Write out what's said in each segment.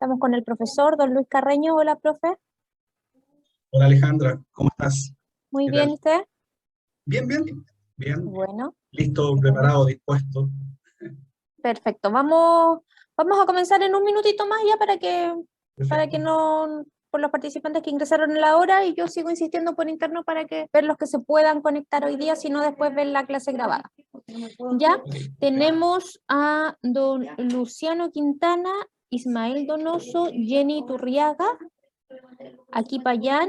Estamos con el profesor don Luis Carreño. Hola, profe. Hola Alejandra, ¿cómo estás? Muy ¿Qué bien, ¿y tal? usted? Bien, bien, bien. Bueno, Listo, qué bueno. preparado, dispuesto. Perfecto. Vamos a comenzar en un minutito más ya para que Perfecto. no, por los participantes que ingresaron en la hora, y yo sigo insistiendo por interno para que ver los que se puedan conectar hoy día, si no después ver la clase grabada. Ya Ok, tenemos a don Luciano Quintana, Ismael Donoso, Jenny Turriaga, aquí Payán,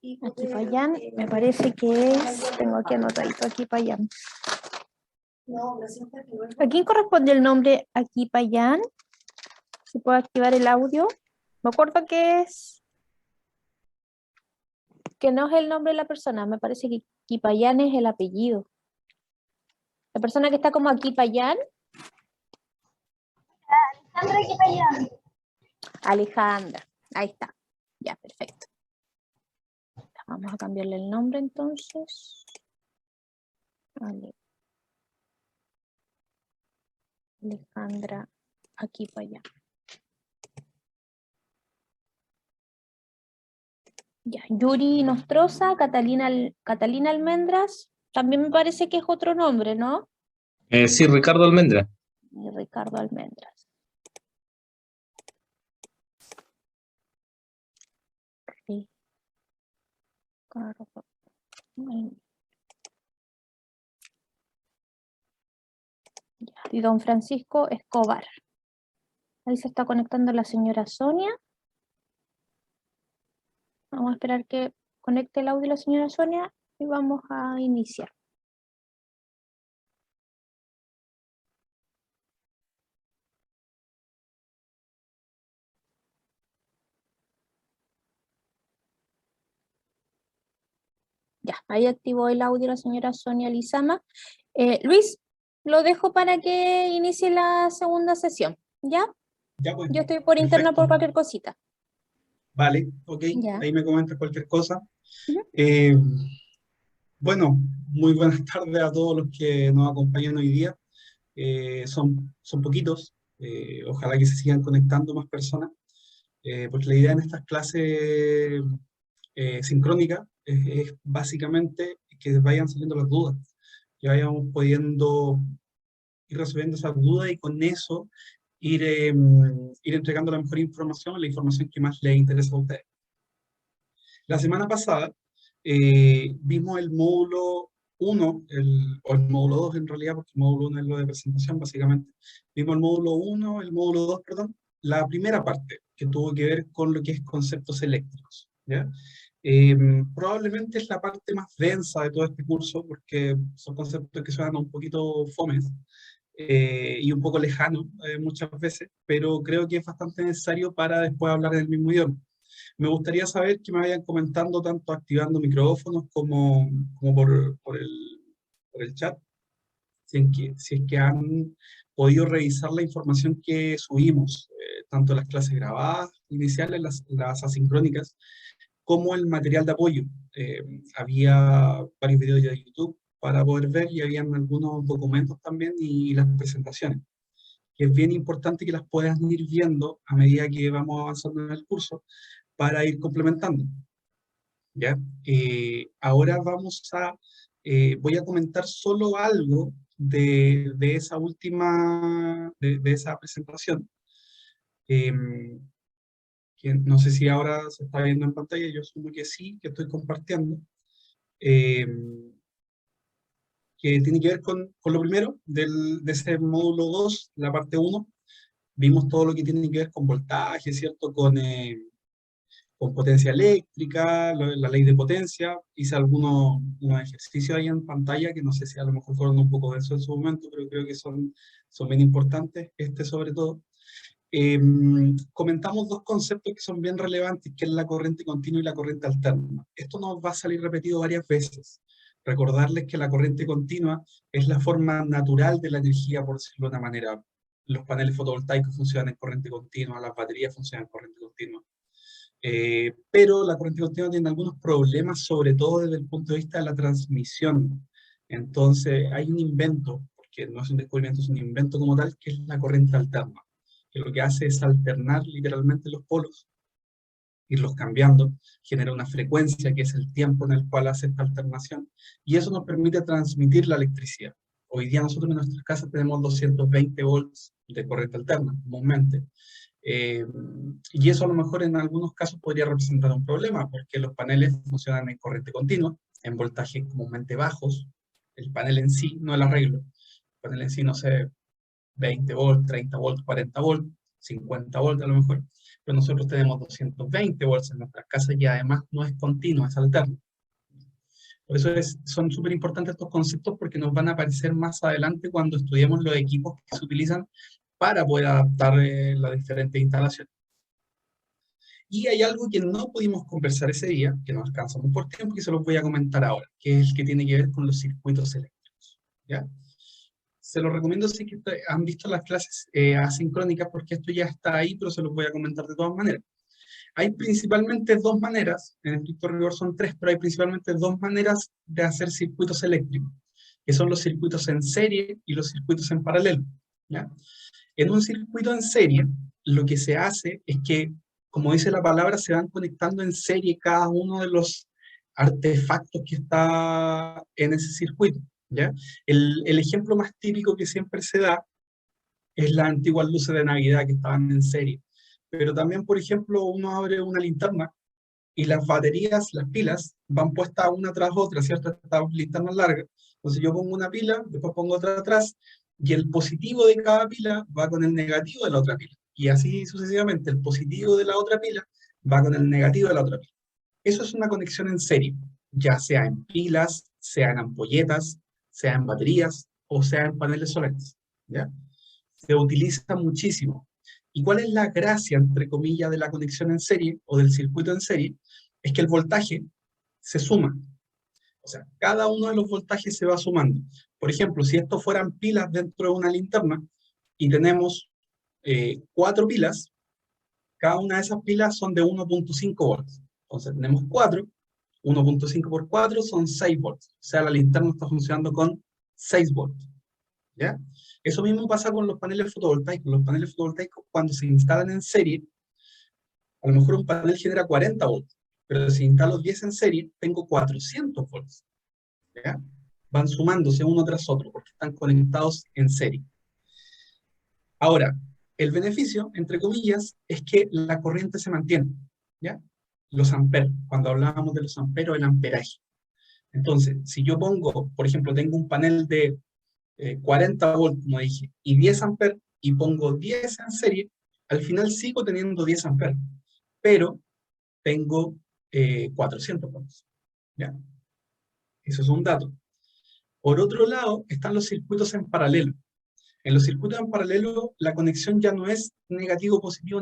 me parece que tengo aquí anotadito, aquí Payán. ¿A quién corresponde el nombre aquí Payán? Si puedo activar el audio. Me acuerdo que no es el nombre de la persona, me parece que Quipayán es el apellido. La persona que está como aquí Payán. Alejandra Quipayán. Alejandra, ahí está. Ya, perfecto. Vamos a cambiarle el nombre entonces. Alejandra aquí Payán. Ya, Yuri Nostroza, Catalina Almendras, también me parece que es otro nombre, ¿no? Sí, Ricardo Almendra. Y Ricardo Almendras. Ricardo. Ya, y don Francisco Escobar. Ahí se está conectando la señora Sonia. Vamos a esperar que conecte el audio la señora Sonia y vamos a iniciar. Ya, ahí activó el audio la señora Sonia Lizama. Luis, lo dejo para que inicie la segunda sesión, ¿ya? ya pues, Yo estoy por interno por perfecto. cualquier cosita. Vale, ok, Ya. ahí me comentas cualquier cosa. Ujú. Eh, bueno, muy buenas tardes a todos los que nos acompañan hoy día. Son poquitos, ojalá que se sigan conectando más personas, porque la idea en estas clases sincrónicas es básicamente que vayan saliendo las dudas, que vayamos pudiendo ir resolviendo esas dudas y con eso ir entregando la mejor información, la información que más les interesa a ustedes. La semana pasada vimos el módulo 1, o el módulo 2 en realidad, porque el módulo 1 es lo de presentación básicamente. Vimos el módulo 1, el módulo 2, perdón, la primera parte, que tuvo que ver con lo que es conceptos eléctricos, ¿ya? Probablemente es la parte más densa de todo este curso, porque son conceptos que suenan un poquito fomes, y un poco lejanos muchas veces, pero creo que es bastante necesario para después hablar en el mismo idioma. Me gustaría saber que me vayan comentando tanto activando micrófonos como por el chat, si es que han podido revisar la información que subimos, tanto las clases grabadas iniciales, las asincrónicas, como el material de apoyo. Había varios videos ya de YouTube para poder ver y habían algunos documentos también y las presentaciones, que es bien importante que las puedan ir viendo a medida que vamos avanzando en el curso para ir complementando, ¿ya? Ahora voy a comentar solo algo de esa de esa presentación, em, que no sé si ahora se está viendo en pantalla, yo asumo que sí, que estoy compartiendo, em, que tiene que ver con lo primero de ese módulo 2, la parte 1. Vimos todo lo que tiene que ver con voltaje, ¿cierto? Con potencia eléctrica, la ley de potencia. Hice unos ejercicios ahí en pantalla que no sé si a lo mejor fueron un poco densos en su momento, pero creo que son bien importantes, este sobre todo. Comentamos dos conceptos que son bien relevantes, que es la corriente continua y la corriente alterna. Esto nos va a salir repetido varias veces. Recordarles que la corriente continua es la forma natural de la energía, por decirlo de una manera. Los paneles fotovoltaicos funcionan en corriente continua, las baterías funcionan en corriente continua. Pero la corriente continua tiene algunos problemas, sobre todo desde el punto de vista de la transmisión. Entonces hay un invento, porque no es un descubrimiento, es un invento como tal, que es la corriente alterna, que lo que hace es alternar literalmente los polos, irlos cambiando, genera una frecuencia que es el tiempo en el cual hace esta alternación, y eso nos permite transmitir la electricidad. Hoy día nosotros en nuestras casas tenemos 220 volts de corriente alterna, comúnmente, y eso a lo mejor en algunos casos podría representar un problema, porque los paneles funcionan en corriente continua, en voltajes comúnmente bajos. El panel en sí, no el arreglo, el panel en sí, no sé, 20 volts, 30 volts, 40 volts, 50 volts a lo mejor, pero nosotros tenemos 220 volts en nuestras casas y además no es continuo, es alterno. Por eso son súper importantes estos conceptos, porque nos van a aparecer más adelante cuando estudiemos los equipos que se utilizan para poder adaptar las diferentes instalaciones. Y hay algo que no pudimos conversar ese día, que no alcanzamos por tiempo, y se los voy a comentar ahora, que es el que tiene que ver con los circuitos eléctricos, ¿ya? Se los recomiendo si que han visto las clases asincrónicas, porque esto ya está ahí, pero se los voy a comentar de todas maneras. Hay principalmente dos maneras, en estricto rigor son tres, pero hay principalmente dos maneras de hacer circuitos eléctricos, que son los circuitos en serie y los circuitos en paralelo, ¿ya? En un circuito en serie, lo que se hace es que, como dice la palabra, se van conectando en serie cada uno de los artefactos que está en ese circuito, ¿ya? El ejemplo más típico que siempre se da es las antiguas luces de Navidad que estaban en serie. Pero también, por ejemplo, uno abre una linterna y las baterías, las pilas, van puestas una tras otra, ¿cierto? Estas linternas largas. Entonces yo pongo una pila, después pongo otra atrás, y el positivo de cada pila va con el negativo de la otra pila. Y así sucesivamente, el positivo de la otra pila va con el negativo de la otra pila. Eso es una conexión en serie, ya sea en pilas, sea en ampolletas, sea en baterías, o sea en paneles solares, ¿ya? Se utiliza muchísimo. ¿Y cuál es la gracia, entre comillas, de la conexión en serie o del circuito en serie? Es que el voltaje se suma. O sea, cada uno de los voltajes se va sumando. Por ejemplo, si esto fueran pilas dentro de una linterna y tenemos 4 pilas, cada una de esas pilas son de 1.5 volts. Entonces tenemos 4, 1.5 por 4 son 6 volts. O sea, la linterna está funcionando con 6 volts. ¿Ya? Eso mismo pasa con los paneles fotovoltaicos. Los paneles fotovoltaicos, cuando se instalan en serie, a lo mejor un panel genera 40 volts, pero si instalo 10 en serie, tengo 400 volts. ¿Ya? Van sumándose uno tras otro, porque están conectados en serie. Ahora, el beneficio, entre comillas, es que la corriente se mantiene, ¿ya? Los amperes, cuando hablábamos de los amperes, el amperaje. Entonces, si yo pongo, por ejemplo, tengo un panel de 40 volts, como dije, y 10 amperes, y pongo 10 en serie, al final sigo teniendo 10 amperes, pero tengo 400 volts, ¿ya? Eso es un dato. Por otro lado, están los circuitos en paralelo. En los circuitos en paralelo, la conexión ya no es negativo, positivo,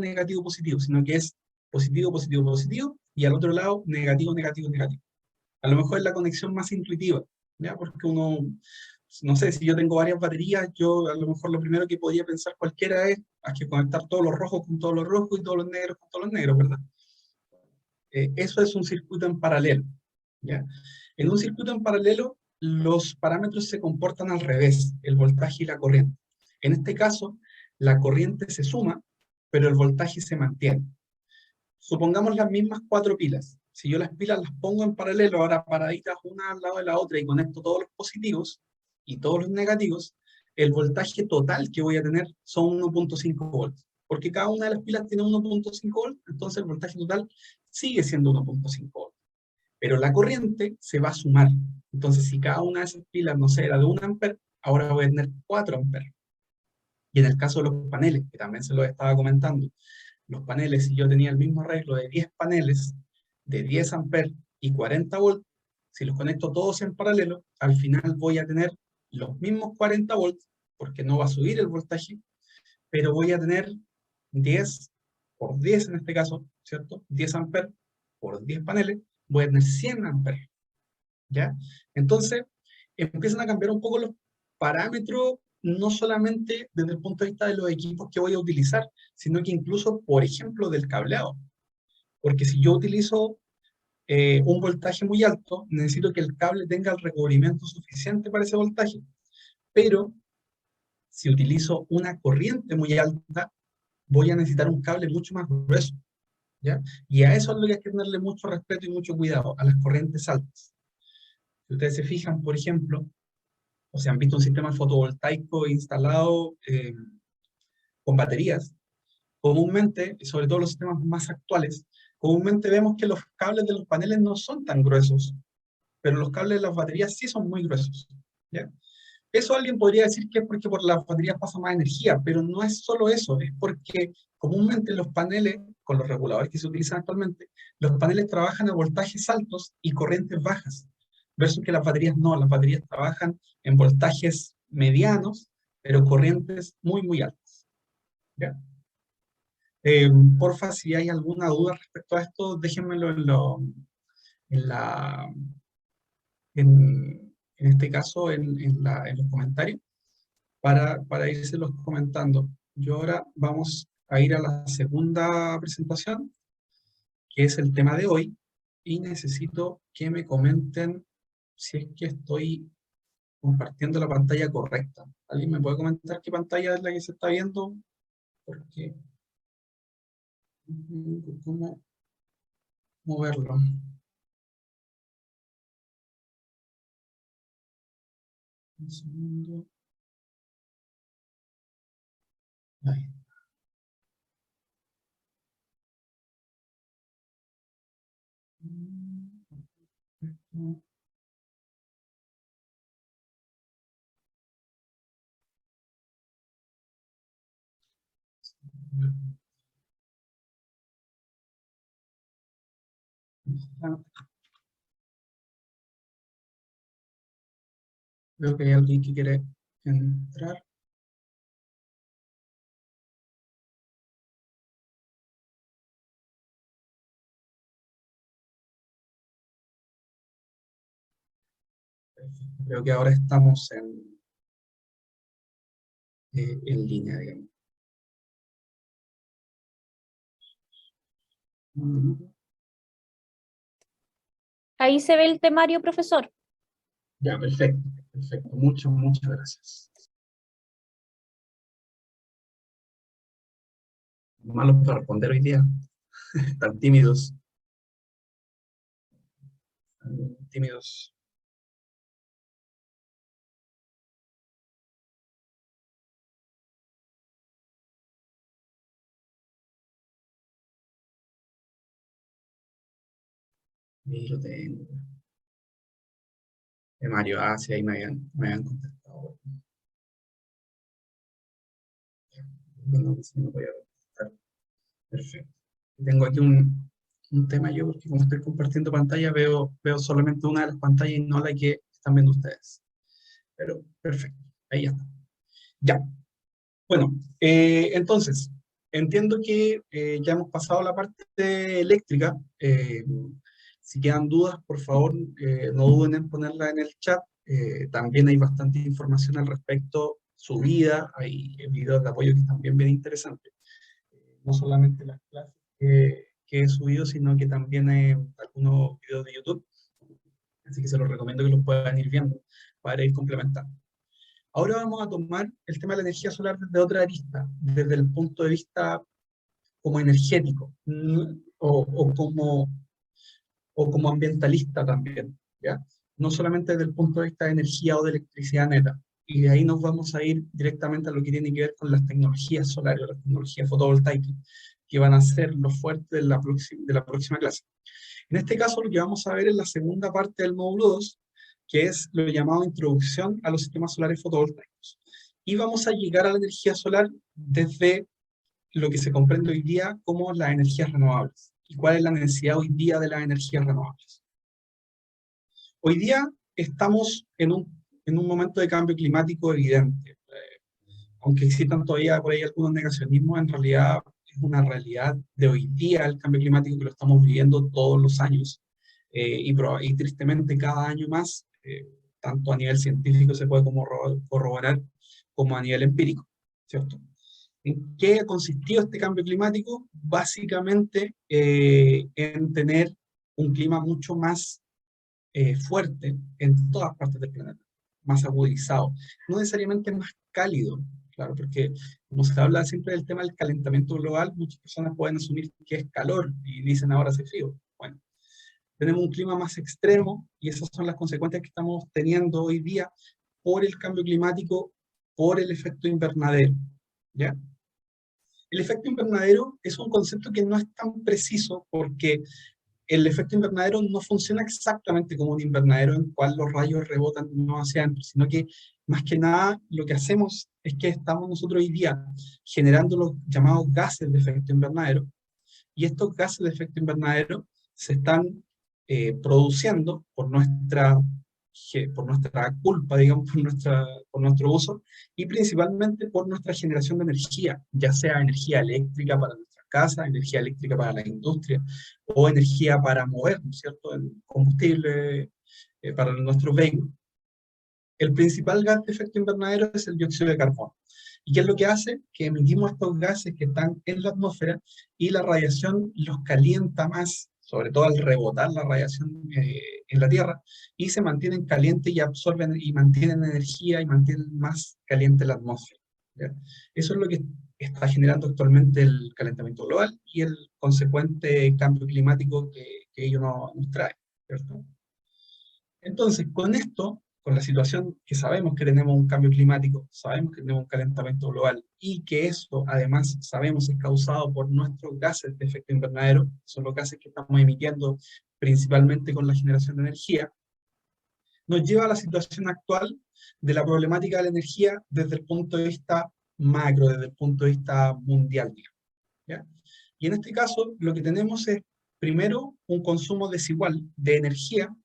sino que es positivo, positivo, positivo, y al otro lado, negativo, negativo, negativo. A lo mejor es la conexión más intuitiva, ¿ya? Porque uno, no sé, si yo tengo varias baterías, yo a lo mejor lo primero que podría pensar cualquiera es, hay que conectar todos los rojos con todos los rojos y todos los negros con todos los negros, ¿verdad? Eso es un circuito en paralelo, ¿ya? En un circuito en paralelo, los parámetros se comportan al revés, el voltaje y la corriente. En este caso, la corriente se suma, pero el voltaje se mantiene. Supongamos las mismas 4 pilas. Si yo las pilas las pongo en paralelo, ahora paraditas una al lado de la otra, y conecto todos los positivos y todos los negativos, el voltaje total que voy a tener son 1.5 volts. Porque cada una de las pilas tiene 1.5 volts, entonces el voltaje total sigue siendo 1.5 volts. Pero la corriente se va a sumar. Entonces, si cada una de esas pilas, no sé, era de 1 amper, ahora voy a tener 4 amperes. Y en el caso de los paneles, que también se lo estaba comentando, los paneles, si yo tenía el mismo arreglo de 10 paneles, de 10 amperes y 40 volts, si los conecto todos en paralelo, al final voy a tener los mismos 40 volts, porque no va a subir el voltaje, pero voy a tener 10 por 10 en este caso, ¿cierto? 10 amperes por 10 paneles, voy a tener 100 amperes, ¿ya? Entonces, empiezan a cambiar un poco los parámetros, no solamente desde el punto de vista de los equipos que voy a utilizar, sino que incluso, por ejemplo, del cableado. Porque si yo utilizo un voltaje muy alto, necesito que el cable tenga el recubrimiento suficiente para ese voltaje. Pero, si utilizo una corriente muy alta, voy a necesitar un cable mucho más grueso, ¿ya? Y a eso es lo que hay que tenerle mucho respeto y mucho cuidado, a las corrientes altas. Si ustedes se fijan, por ejemplo, o sea, han visto un sistema fotovoltaico instalado con baterías, comúnmente, y sobre todo los sistemas más actuales, comúnmente vemos que los cables de los paneles no son tan gruesos, pero los cables de las baterías sí son muy gruesos, ¿ya? Eso alguien podría decir que es porque por las baterías pasa más energía, pero no es solo eso, es porque comúnmente los paneles, con los reguladores que se utilizan actualmente, los paneles trabajan a voltajes altos y corrientes bajas, versus que las baterías no, las baterías trabajan en voltajes medianos, pero corrientes muy, muy altas, ¿ya? Porfa, si hay alguna duda respecto a esto, déjenmelo en la, en este caso, en los comentarios, para irselos comentando. Yo ahora vamos a ir a la segunda presentación, que es el tema de hoy, y necesito que me comenten si es que estoy compartiendo la pantalla correcta. ¿Alguien me puede comentar qué pantalla es la que se está viendo? Porque, ¿cómo moverlo? Un segundo. Ahí. Veo que hay alguien que quiere entrar. Creo que ahora estamos en línea, digamos. Ahí se ve el temario, profesor. Ya, perfecto, perfecto. Muchas gracias. Malos para responder hoy día. Están tímidos. Están tímidos. Ahí lo tengo. De Mario, sí, ahí me habían contestado. No, sí, no voy a contestar. Perfecto. Tengo aquí un tema yo, porque como estoy compartiendo pantalla, veo solamente una de las pantallas y no la que están viendo ustedes. Pero perfecto, ahí ya está. Ya. Bueno, entonces, entiendo que ya hemos pasado la parte eléctrica. Si quedan dudas, por favor, no duden en ponerla en el chat. También hay bastante información al respecto subida, hay videos de apoyo que también bien interesantes. No solamente las clases que he subido, sino que también algunos videos de YouTube. Así que se los recomiendo que los puedan ir viendo para ir complementando. Ahora vamos a tomar el tema de la energía solar desde otra arista, desde el punto de vista como energético, o como ambientalista también, ¿ya? No solamente desde el punto de vista de energía o de electricidad neta. Y de ahí nos vamos a ir directamente a lo que tiene que ver con las tecnologías solares o las tecnologías fotovoltaicas, que van a ser lo fuerte de la próxima clase. En este caso, lo que vamos a ver es la segunda parte del módulo 2, que es lo llamado introducción a los sistemas solares fotovoltaicos. Y vamos a llegar a la energía solar desde lo que se comprende hoy día como las energías renovables. ¿Y cuál es la necesidad hoy día de las energías renovables? Hoy día estamos en un momento de cambio climático evidente. Aunque existan todavía por ahí algunos negacionismos, en realidad es una realidad de hoy día el cambio climático que lo estamos viviendo todos los años. Y tristemente cada año más, tanto a nivel científico se puede corroborar como a nivel empírico, ¿cierto? ¿En qué ha consistido este cambio climático? Básicamente en tener un clima mucho más fuerte en todas partes del planeta, más agudizado, no necesariamente más cálido, Claro, porque como se habla siempre del tema del calentamiento global, muchas personas pueden asumir que es calor y dicen ahora hace frío. Bueno, tenemos un clima más extremo y esas son las consecuencias que estamos teniendo hoy día por el cambio climático, por el efecto invernadero, ¿ya? El efecto invernadero es un concepto que no es tan preciso porque el efecto invernadero no funciona exactamente como un invernadero en el cual los rayos rebotan no hacia adentro, sino que más que nada lo que hacemos es que estamos nosotros hoy día generando los llamados gases de efecto invernadero, y estos gases de efecto invernadero se están produciendo por nuestra culpa, digamos, por nuestro uso, y principalmente por nuestra generación de energía, ya sea energía eléctrica para nuestras casas, energía eléctrica para la industria, o energía para movernos, ¿cierto? El combustible para nuestros vehículos. El principal gas de efecto invernadero es el dióxido de carbono. ¿Y qué es lo que hace? Que emitimos estos gases que están en la atmósfera y la radiación los calienta más, sobre todo al rebotar la radiación en la Tierra, y se mantienen calientes y absorben y mantienen energía y mantienen más caliente la atmósfera, ¿ya? Eso es lo que está generando actualmente el calentamiento global y el consecuente cambio climático que ello nos trae, ¿cierto? Entonces, con esto, con la situación que sabemos que tenemos un cambio climático, sabemos que tenemos un calentamiento global y que eso, además, sabemos es causado por nuestros gases de efecto invernadero, son los gases que estamos emitiendo principalmente con la generación de energía, nos lleva a la situación actual de la problemática de la energía desde el punto de vista macro, desde el punto de vista mundial, digamos, ¿ya? Y en este caso, lo que tenemos es, primero, un consumo desigual de energía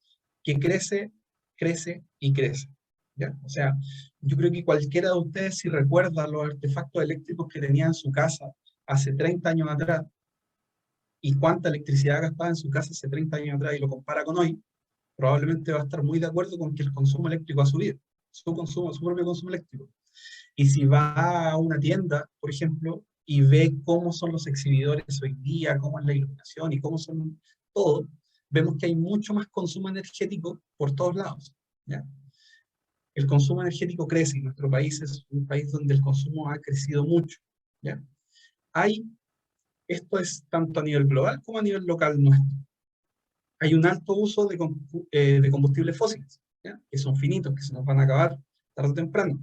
que crece, crece y crece, ¿ya? O sea, yo creo que cualquiera de ustedes, si recuerda los artefactos eléctricos que tenía en su casa hace 30 años atrás, y cuánta electricidad gastaba en su casa hace 30 años atrás, y lo compara con hoy, probablemente va a estar muy de acuerdo con que el consumo eléctrico ha subido, su propio consumo eléctrico. Y si va a una tienda, por ejemplo, y ve cómo son los exhibidores hoy día, cómo es la iluminación y cómo son todo, vemos que hay mucho más consumo energético por todos lados, ¿ya? El consumo energético crece y nuestro país es un país donde el consumo ha crecido mucho, ¿ya? Esto es tanto a nivel global como a nivel local nuestro. Hay un alto uso de combustibles fósiles, ¿ya? Que son finitos, que se nos van a acabar tarde o temprano.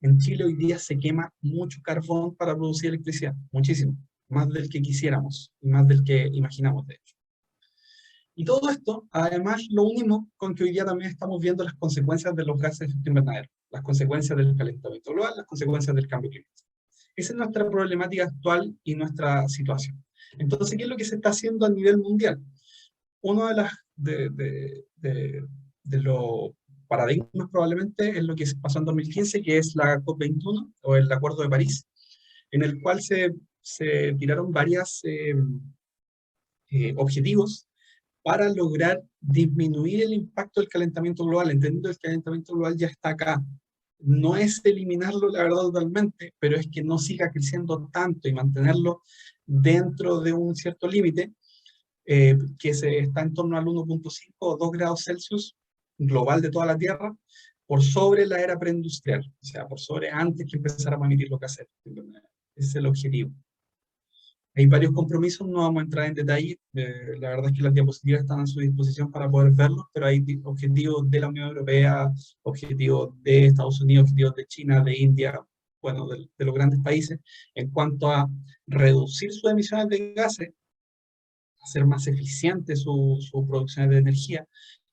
En Chile hoy día se quema mucho carbón para producir electricidad, muchísimo, más del que quisiéramos, y más del que imaginamos, de hecho. Y todo esto, además, lo unimos con que hoy día también estamos viendo las consecuencias de los gases de efecto invernadero, las consecuencias del calentamiento global, las consecuencias del cambio climático. Esa es nuestra problemática actual y nuestra situación. Entonces, ¿qué es lo que se está haciendo a nivel mundial? Uno de los paradigmas probablemente es lo que pasó en 2015, que es la COP21, o el Acuerdo de París, en el cual se tiraron varios objetivos para lograr disminuir el impacto del calentamiento global, entendiendo que el calentamiento global ya está acá. No es eliminarlo, la verdad, totalmente, pero es que no siga creciendo tanto y mantenerlo dentro de un cierto límite, que está en torno al 1.5 o 2 grados Celsius global de toda la Tierra, por sobre la era preindustrial, o sea, por sobre antes que empezáramos a emitir los gases. Ese es el objetivo. Hay varios compromisos, no vamos a entrar en detalle, la verdad es que las diapositivas están a su disposición para poder verlos, pero hay objetivos de la Unión Europea, objetivos de Estados Unidos, objetivos de China, de India, bueno, de los grandes países, en cuanto a reducir sus emisiones de gases, hacer más eficiente su producción de energía,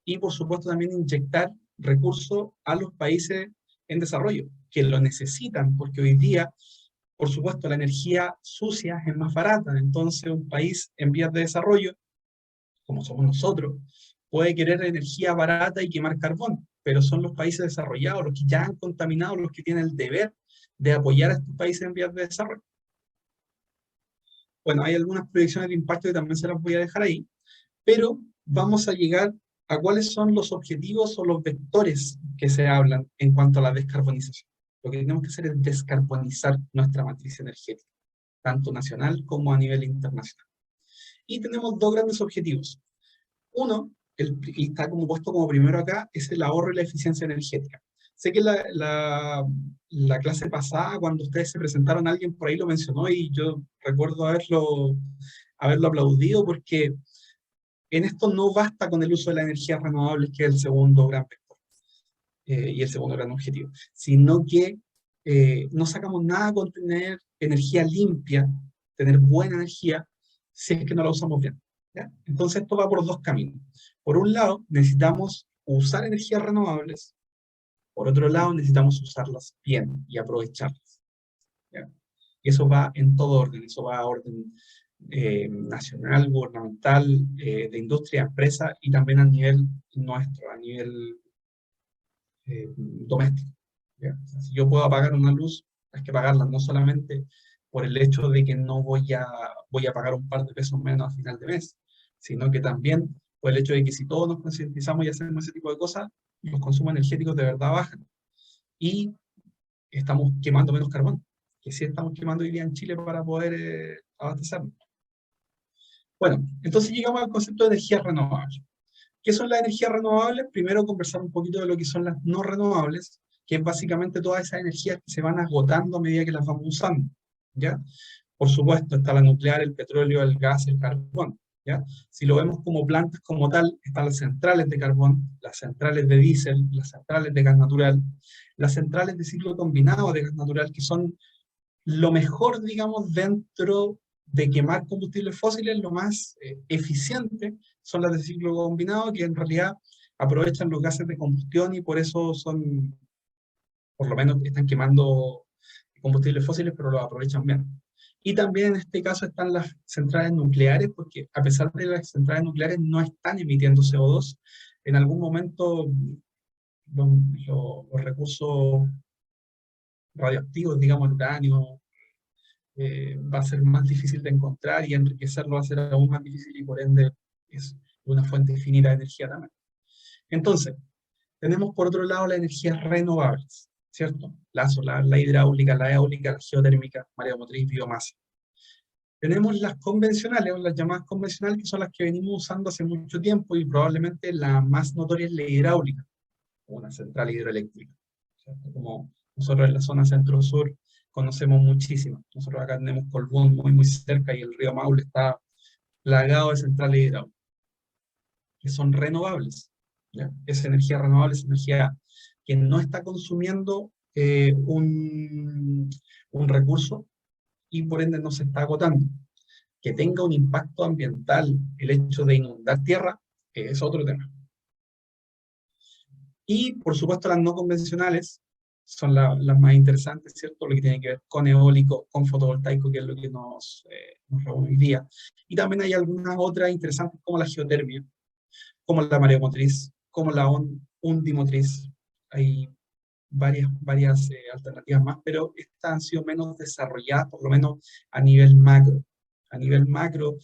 y por supuesto también inyectar recursos a los países en desarrollo, que lo necesitan, porque hoy día, por supuesto, la energía sucia es más barata, entonces un país en vías de desarrollo, como somos nosotros, puede querer energía barata y quemar carbón, pero son los países desarrollados, los que ya han contaminado, los que tienen el deber de apoyar a estos países en vías de desarrollo. Bueno, hay algunas predicciones de impacto que también se las voy a dejar ahí, pero vamos a llegar a cuáles son los objetivos o los vectores que se hablan en cuanto a la descarbonización. Lo que tenemos que hacer es descarbonizar nuestra matriz energética, tanto nacional como a nivel internacional. Y tenemos dos grandes objetivos. Uno, y está como puesto como primero acá, es el ahorro y la eficiencia energética. Sé que la clase pasada, cuando ustedes se presentaron, alguien por ahí lo mencionó y yo recuerdo haberlo aplaudido porque en esto no basta con el uso de las energías renovables, que es el segundo gran vector y el segundo gran objetivo, sino que no sacamos nada con tener energía limpia, tener buena energía, si es que no la usamos bien, ¿ya? Entonces esto va por dos caminos. Por un lado, necesitamos usar energías renovables. Por otro lado, necesitamos usarlas bien y aprovecharlas, ¿ya? Y eso va en todo orden, eso va a orden nacional, gubernamental, de industria, empresa y también a nivel nuestro, a nivel doméstico, ¿ya? O sea, si yo puedo apagar una luz, hay que pagarla no solamente por el hecho de que no voy a pagar un par de pesos menos a final de mes, sino que también por el hecho de que si todos nos concientizamos y hacemos ese tipo de cosas, los consumos energéticos de verdad bajan. Y estamos quemando menos carbón, que sí estamos quemando hoy día en Chile para poder abastecernos. Bueno, entonces llegamos al concepto de energías renovables. ¿Qué son las energías renovables? Primero conversar un poquito de lo que son las no renovables, que es básicamente todas esas energías que se van agotando a medida que las vamos usando, ¿ya? Por supuesto, está la nuclear, el petróleo, el gas, el carbón, ¿ya? Si lo vemos como plantas como tal, están las centrales de carbón, las centrales de diésel, las centrales de gas natural, las centrales de ciclo combinado de gas natural, que son lo mejor, digamos, dentro de quemar combustibles fósiles, lo más eficiente son las de ciclo combinado, que en realidad aprovechan los gases de combustión y por eso son, por lo menos están quemando combustibles fósiles, pero los aprovechan bien. Y también en este caso están las centrales nucleares, porque a pesar de las centrales nucleares no están emitiendo CO2, en algún momento los recursos radioactivos, digamos, el uranio, va a ser más difícil de encontrar y enriquecerlo va a ser aún más difícil y por ende es una fuente infinita de energía también. Entonces, tenemos por otro lado las energías renovables, ¿cierto? La solar, la hidráulica, la eólica, la geotérmica, mareomotriz, biomasa. Tenemos las convencionales, o las llamadas convencionales, que son las que venimos usando hace mucho tiempo y probablemente la más notoria es la hidráulica, una central hidroeléctrica, ¿cierto? Como nosotros en la zona centro-sur conocemos muchísimo. Nosotros acá tenemos Colbún muy cerca y el río Maule está plagado de centrales hidráulicas, que son renovables, ¿ya? Esa energía renovable es energía que no está consumiendo un recurso y por ende no se está agotando. Que tenga un impacto ambiental el hecho de inundar tierra es otro tema. Y, por supuesto, las no convencionales son las más interesantes, ¿cierto? Lo que tiene que ver con eólico, con fotovoltaico, que es lo que nos reúne hoy día. Y también hay algunas otras interesantes, como la geotermia, como la mareomotriz, como la undimotriz. Hay varias alternativas más, pero estas han sido menos desarrolladas, por lo menos a nivel macro. A nivel macro,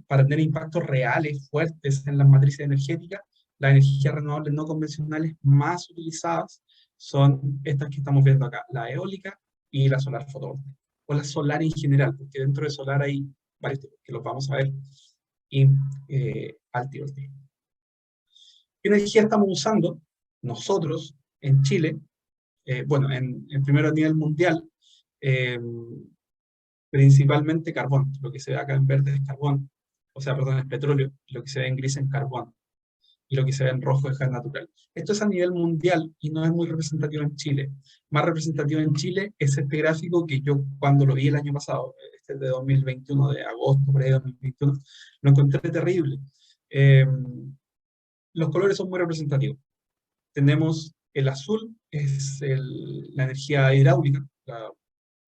para tener impactos reales, fuertes en las matrices energéticas, las energías renovables no convencionales más utilizadas son estas que estamos viendo acá, la eólica y la solar fotovoltaica, o la solar en general, porque dentro de solar hay varios tipos, que los vamos a ver, y altivoltaica. ¿Qué energía estamos usando nosotros en Chile? Bueno, primero a nivel mundial, principalmente carbón. Lo que se ve acá en verde es carbón, o sea, perdón, es petróleo, lo que se ve en gris es carbón, y lo que se ve en rojo es gas natural. Esto es a nivel mundial y no es muy representativo en Chile. Más representativo en Chile es este gráfico que yo cuando lo vi el año pasado, este es de 2021, de agosto, por ahí 2021, lo encontré terrible. Los colores son muy representativos. Tenemos el azul, es la energía hidráulica, la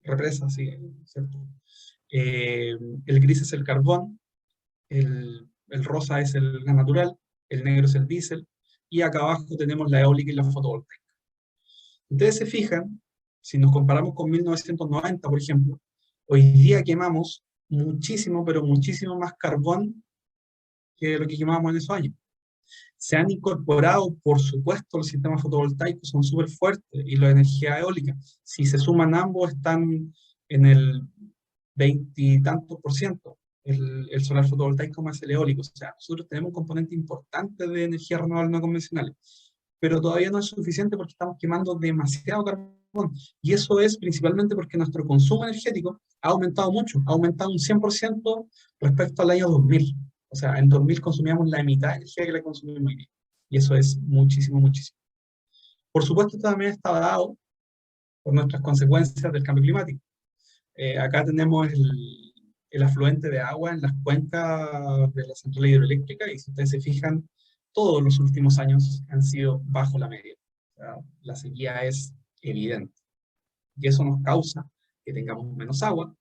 represa, sí, ¿cierto? El gris es el carbón, el rosa es el gas natural, el negro es el diésel, y acá abajo tenemos la eólica y la fotovoltaica. Ustedes se fijan, si nos comparamos con 1990, por ejemplo, hoy día quemamos muchísimo, pero muchísimo más carbón que lo que quemábamos en esos años. Se han incorporado, por supuesto, los sistemas fotovoltaicos son súper fuertes y la energía eólica. Si se suman ambos, están en el 20 y tantos %, el solar fotovoltaico más el eólico. O sea, nosotros tenemos un componente importante de energía renovable no convencional. pero todavía no es suficiente porque estamos quemando demasiado carbón. Y eso es principalmente porque nuestro consumo energético ha aumentado mucho, ha aumentado un 100% respecto al año 2000. O sea, en 2000 consumíamos la mitad de energía que la consumimos hoy día. Y eso es muchísimo, muchísimo. Por supuesto, esto también está dado por nuestras consecuencias del cambio climático. Acá tenemos el afluente de agua en las cuencas de la central hidroeléctrica, y si ustedes se fijan, todos los últimos años han sido bajo la media. O sea, la sequía es evidente. Y eso nos causa que tengamos menos agua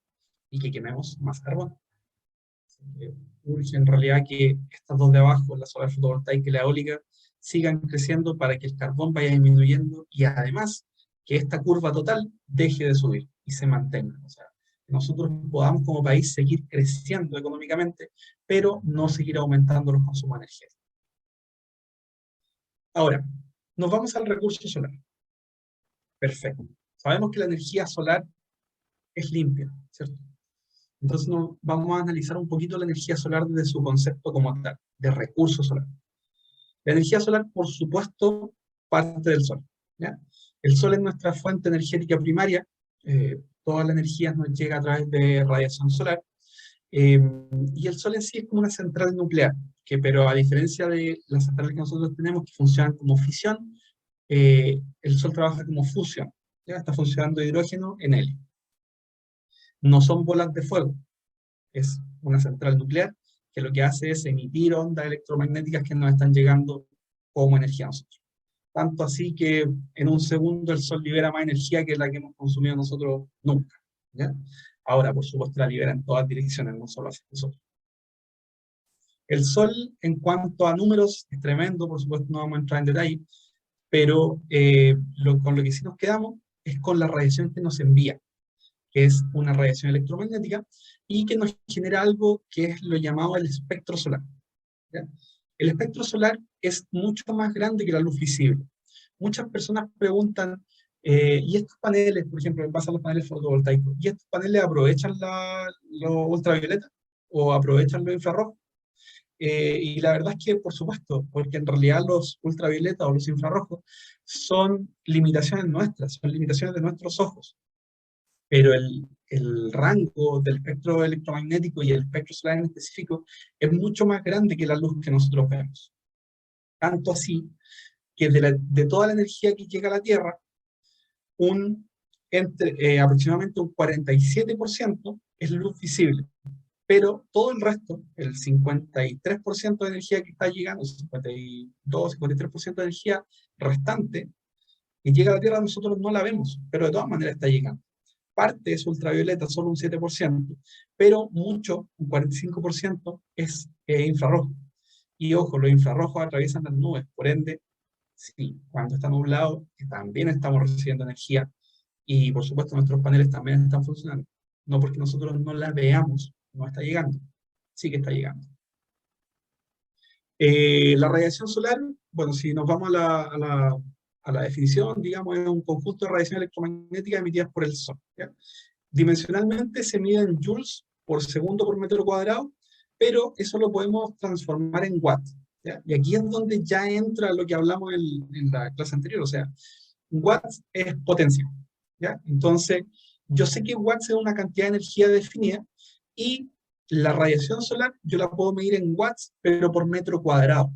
y que quememos más carbón. Urge en realidad que estas dos de abajo, la solar fotovoltaica y la eólica, sigan creciendo para que el carbón vaya disminuyendo y además que esta curva total deje de subir y se mantenga. O sea, que nosotros podamos como país seguir creciendo económicamente, pero no seguir aumentando los consumos energéticos. Ahora, nos vamos al recurso solar. Perfecto. Sabemos que la energía solar es limpia, ¿cierto? Entonces vamos a analizar un poquito la energía solar desde su concepto como tal, de recurso solar. La energía solar, por supuesto, parte del sol, ¿ya? El sol es nuestra fuente energética primaria, toda la energía nos llega a través de radiación solar, y el sol en sí es como una central nuclear, pero a diferencia de las centrales que nosotros tenemos que funcionan como fisión, el sol trabaja como fusión, ¿ya? Está funcionando hidrógeno en helio. No son bolas de fuego, es una central nuclear que lo que hace es emitir ondas electromagnéticas que nos están llegando como energía a nosotros. Tanto así que en un segundo el sol libera más energía que la que hemos consumido nosotros nunca, ¿ya? Ahora, por supuesto, la libera en todas direcciones, no solo hacia nosotros. El sol, en cuanto a números, es tremendo, por supuesto no vamos a entrar en detalle, pero con lo que sí nos quedamos es con la radiación que nos envía, que es una radiación electromagnética, y que nos genera algo que es lo llamado el espectro solar, ¿ya? El espectro solar es mucho más grande que la luz visible. Muchas personas preguntan, ¿y estos paneles, por ejemplo, en base a los paneles fotovoltaicos, ¿y estos paneles aprovechan los ultravioleta o aprovechan los infrarrojos? Y la verdad es que, por supuesto, porque en realidad los ultravioleta o los infrarrojos son limitaciones nuestras, son limitaciones de nuestros ojos. Pero el rango del espectro electromagnético y el espectro solar en específico es mucho más grande que la luz que nosotros vemos. Tanto así que de toda la energía que llega a la Tierra, aproximadamente un 47% es luz visible, pero todo el resto, el 53% de energía que está llegando, 52, 53% de energía restante, que llega a la Tierra nosotros no la vemos, pero de todas maneras está llegando. Parte es ultravioleta, solo un 7%, pero mucho, un 45%, es infrarrojo. Y ojo, los infrarrojos atraviesan las nubes, por ende, sí, cuando está nublado, también estamos recibiendo energía, y por supuesto nuestros paneles también están funcionando. No porque nosotros no la veamos, no está llegando, sí que está llegando. La radiación solar, bueno, si nos vamos a la definición, digamos, es un conjunto de radiación electromagnética emitidas por el Sol, ¿ya? Dimensionalmente se mide en joules por segundo por metro cuadrado, pero eso lo podemos transformar en watts, ¿ya? Y aquí es donde ya entra lo que hablamos en la clase anterior, o sea, watts es potencia, ¿ya? Entonces, yo sé que watts es una cantidad de energía definida, y la radiación solar yo la puedo medir en watts, pero por metro cuadrado.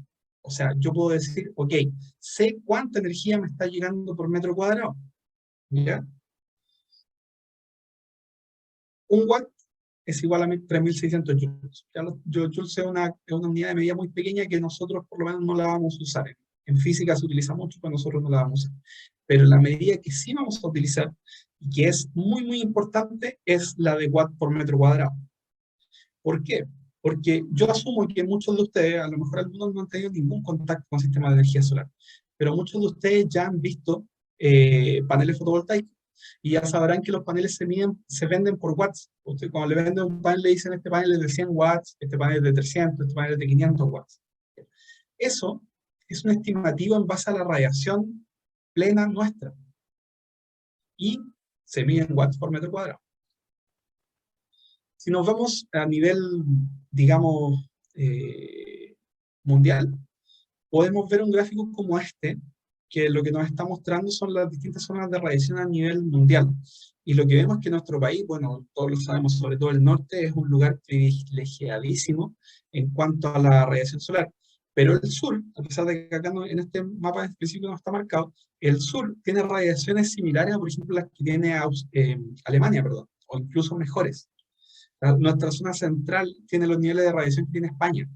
O sea, yo puedo decir, ok, sé cuánta energía me está llegando por metro cuadrado, ¿ya? Un watt es igual a 3.600 joules. Joules es una unidad de medida muy pequeña que nosotros por lo menos no la vamos a usar. En física se utiliza mucho, pero nosotros no la vamos a usar. Pero la medida que sí vamos a utilizar, y que es muy, muy importante, es la de watt por metro cuadrado. ¿Por qué? Porque yo asumo que muchos de ustedes, a lo mejor algunos no han tenido ningún contacto con sistemas de energía solar, pero muchos de ustedes ya han visto paneles fotovoltaicos, y ya sabrán que los paneles se venden por watts. Usted, cuando le venden un panel, le dicen este panel es de 100 watts, este panel es de 300, este panel es de 500 watts. Eso es un estimativo en base a la radiación plena nuestra, y se mide en watts por metro cuadrado. Si nos vamos a nivel, digamos, mundial, podemos ver un gráfico como este, que lo que nos está mostrando son las distintas zonas de radiación a nivel mundial. Y lo que vemos es que nuestro país, bueno, todos lo sabemos, sobre todo el norte, es un lugar privilegiadísimo en cuanto a la radiación solar. Pero el sur, a pesar de que acá en este mapa en específico no está marcado, el sur tiene radiaciones similares a, por ejemplo, las que tiene Alemania, perdón, o incluso mejores. Nuestra zona central tiene los niveles de radiación que tiene España.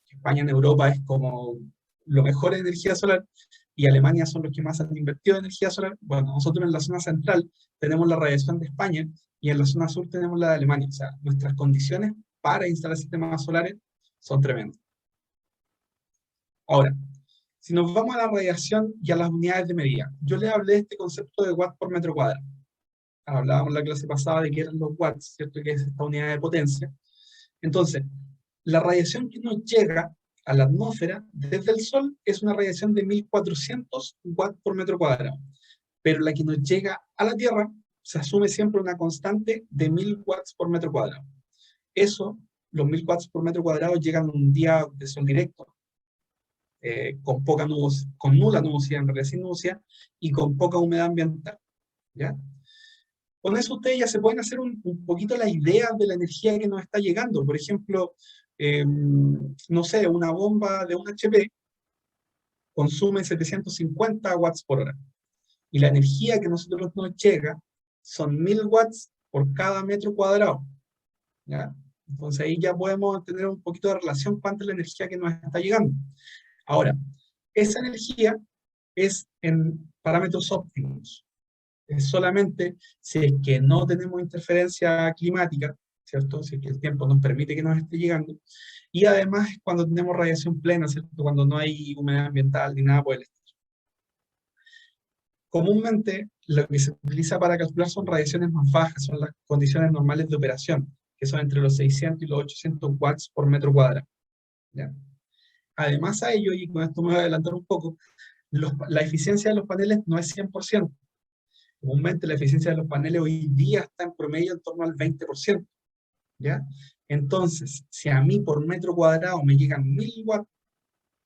España en Europa es como lo mejor en energía solar, y Alemania son los que más han invertido en energía solar. Bueno, nosotros en la zona central tenemos la radiación de España, y en la zona sur tenemos la de Alemania. O sea, nuestras condiciones para instalar sistemas solares son tremendas. Ahora, si nos vamos a la radiación y a las unidades de medida, yo les hablé de este concepto de watts por metro cuadrado. Hablábamos en la clase pasada de qué eran los watts, ¿cierto? Que es esta unidad de potencia. Entonces, la radiación que nos llega a la atmósfera desde el Sol es una radiación de 1400 watts por metro cuadrado. Pero la que nos llega a la Tierra se asume siempre una constante de 1000 watts por metro cuadrado. Eso, los 1000 watts por metro cuadrado llegan un día de sol directo, con nula nubosidad, en realidad sin nubosidad, y con poca humedad ambiental, ¿ya? Con eso ustedes ya se pueden hacer un poquito la idea de la energía que nos está llegando. Por ejemplo, no sé, una bomba de un HP consume 750 watts por hora. Y la energía que a nosotros nos llega son 1000 watts por cada metro cuadrado, ¿ya? Entonces ahí ya podemos tener un poquito de relación cuánta es la energía que nos está llegando. Ahora, esa energía es en parámetros óptimos. Es solamente si es que no tenemos interferencia climática, ¿cierto? Si es que el tiempo nos permite que nos esté llegando. Y además cuando tenemos radiación plena, ¿cierto? Cuando no hay humedad ambiental ni nada por el estilo. Comúnmente lo que se utiliza para calcular son radiaciones más bajas, son las condiciones normales de operación, que son entre los 600 y los 800 watts por metro cuadrado, ¿ya? Además a ello, y con esto me voy a adelantar un poco, la eficiencia de los paneles no es 100%. Comúnmente la eficiencia de los paneles hoy día está en promedio en torno al 20%, ¿ya? Entonces, si a mí por metro cuadrado me llegan 1000 watts,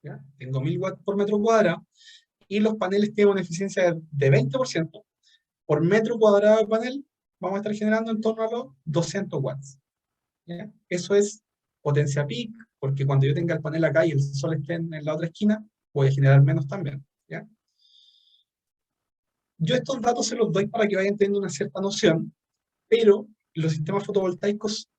¿ya? Tengo 1000 watts por metro cuadrado, y los paneles tienen una eficiencia de 20%, por metro cuadrado de panel vamos a estar generando en torno a los 200 watts, ¿ya? Eso es potencia peak, porque cuando yo tenga el panel acá y el sol esté en la otra esquina, voy a generar menos también, ¿ya? Yo estos datos se los doy para que vayan teniendo una cierta noción, pero los sistemas fotovoltaicos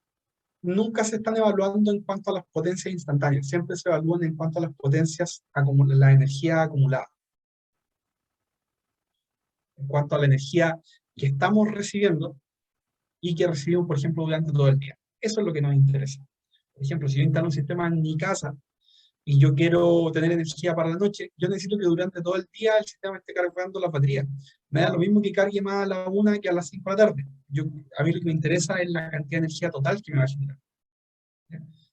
nunca se están evaluando en cuanto a las potencias instantáneas, siempre se evalúan en cuanto a las potencias, la energía acumulada. En cuanto a la energía que estamos recibiendo y que recibimos, por ejemplo, durante todo el día. Eso es lo que nos interesa. Por ejemplo, si yo instalo un sistema en mi casa y yo quiero tener energía para la noche, yo necesito que durante todo el día el sistema esté cargando las baterías. Me da lo mismo que cargue más a la 1 que a las 5 de la tarde. A mí lo que me interesa es la cantidad de energía total que me va a generar.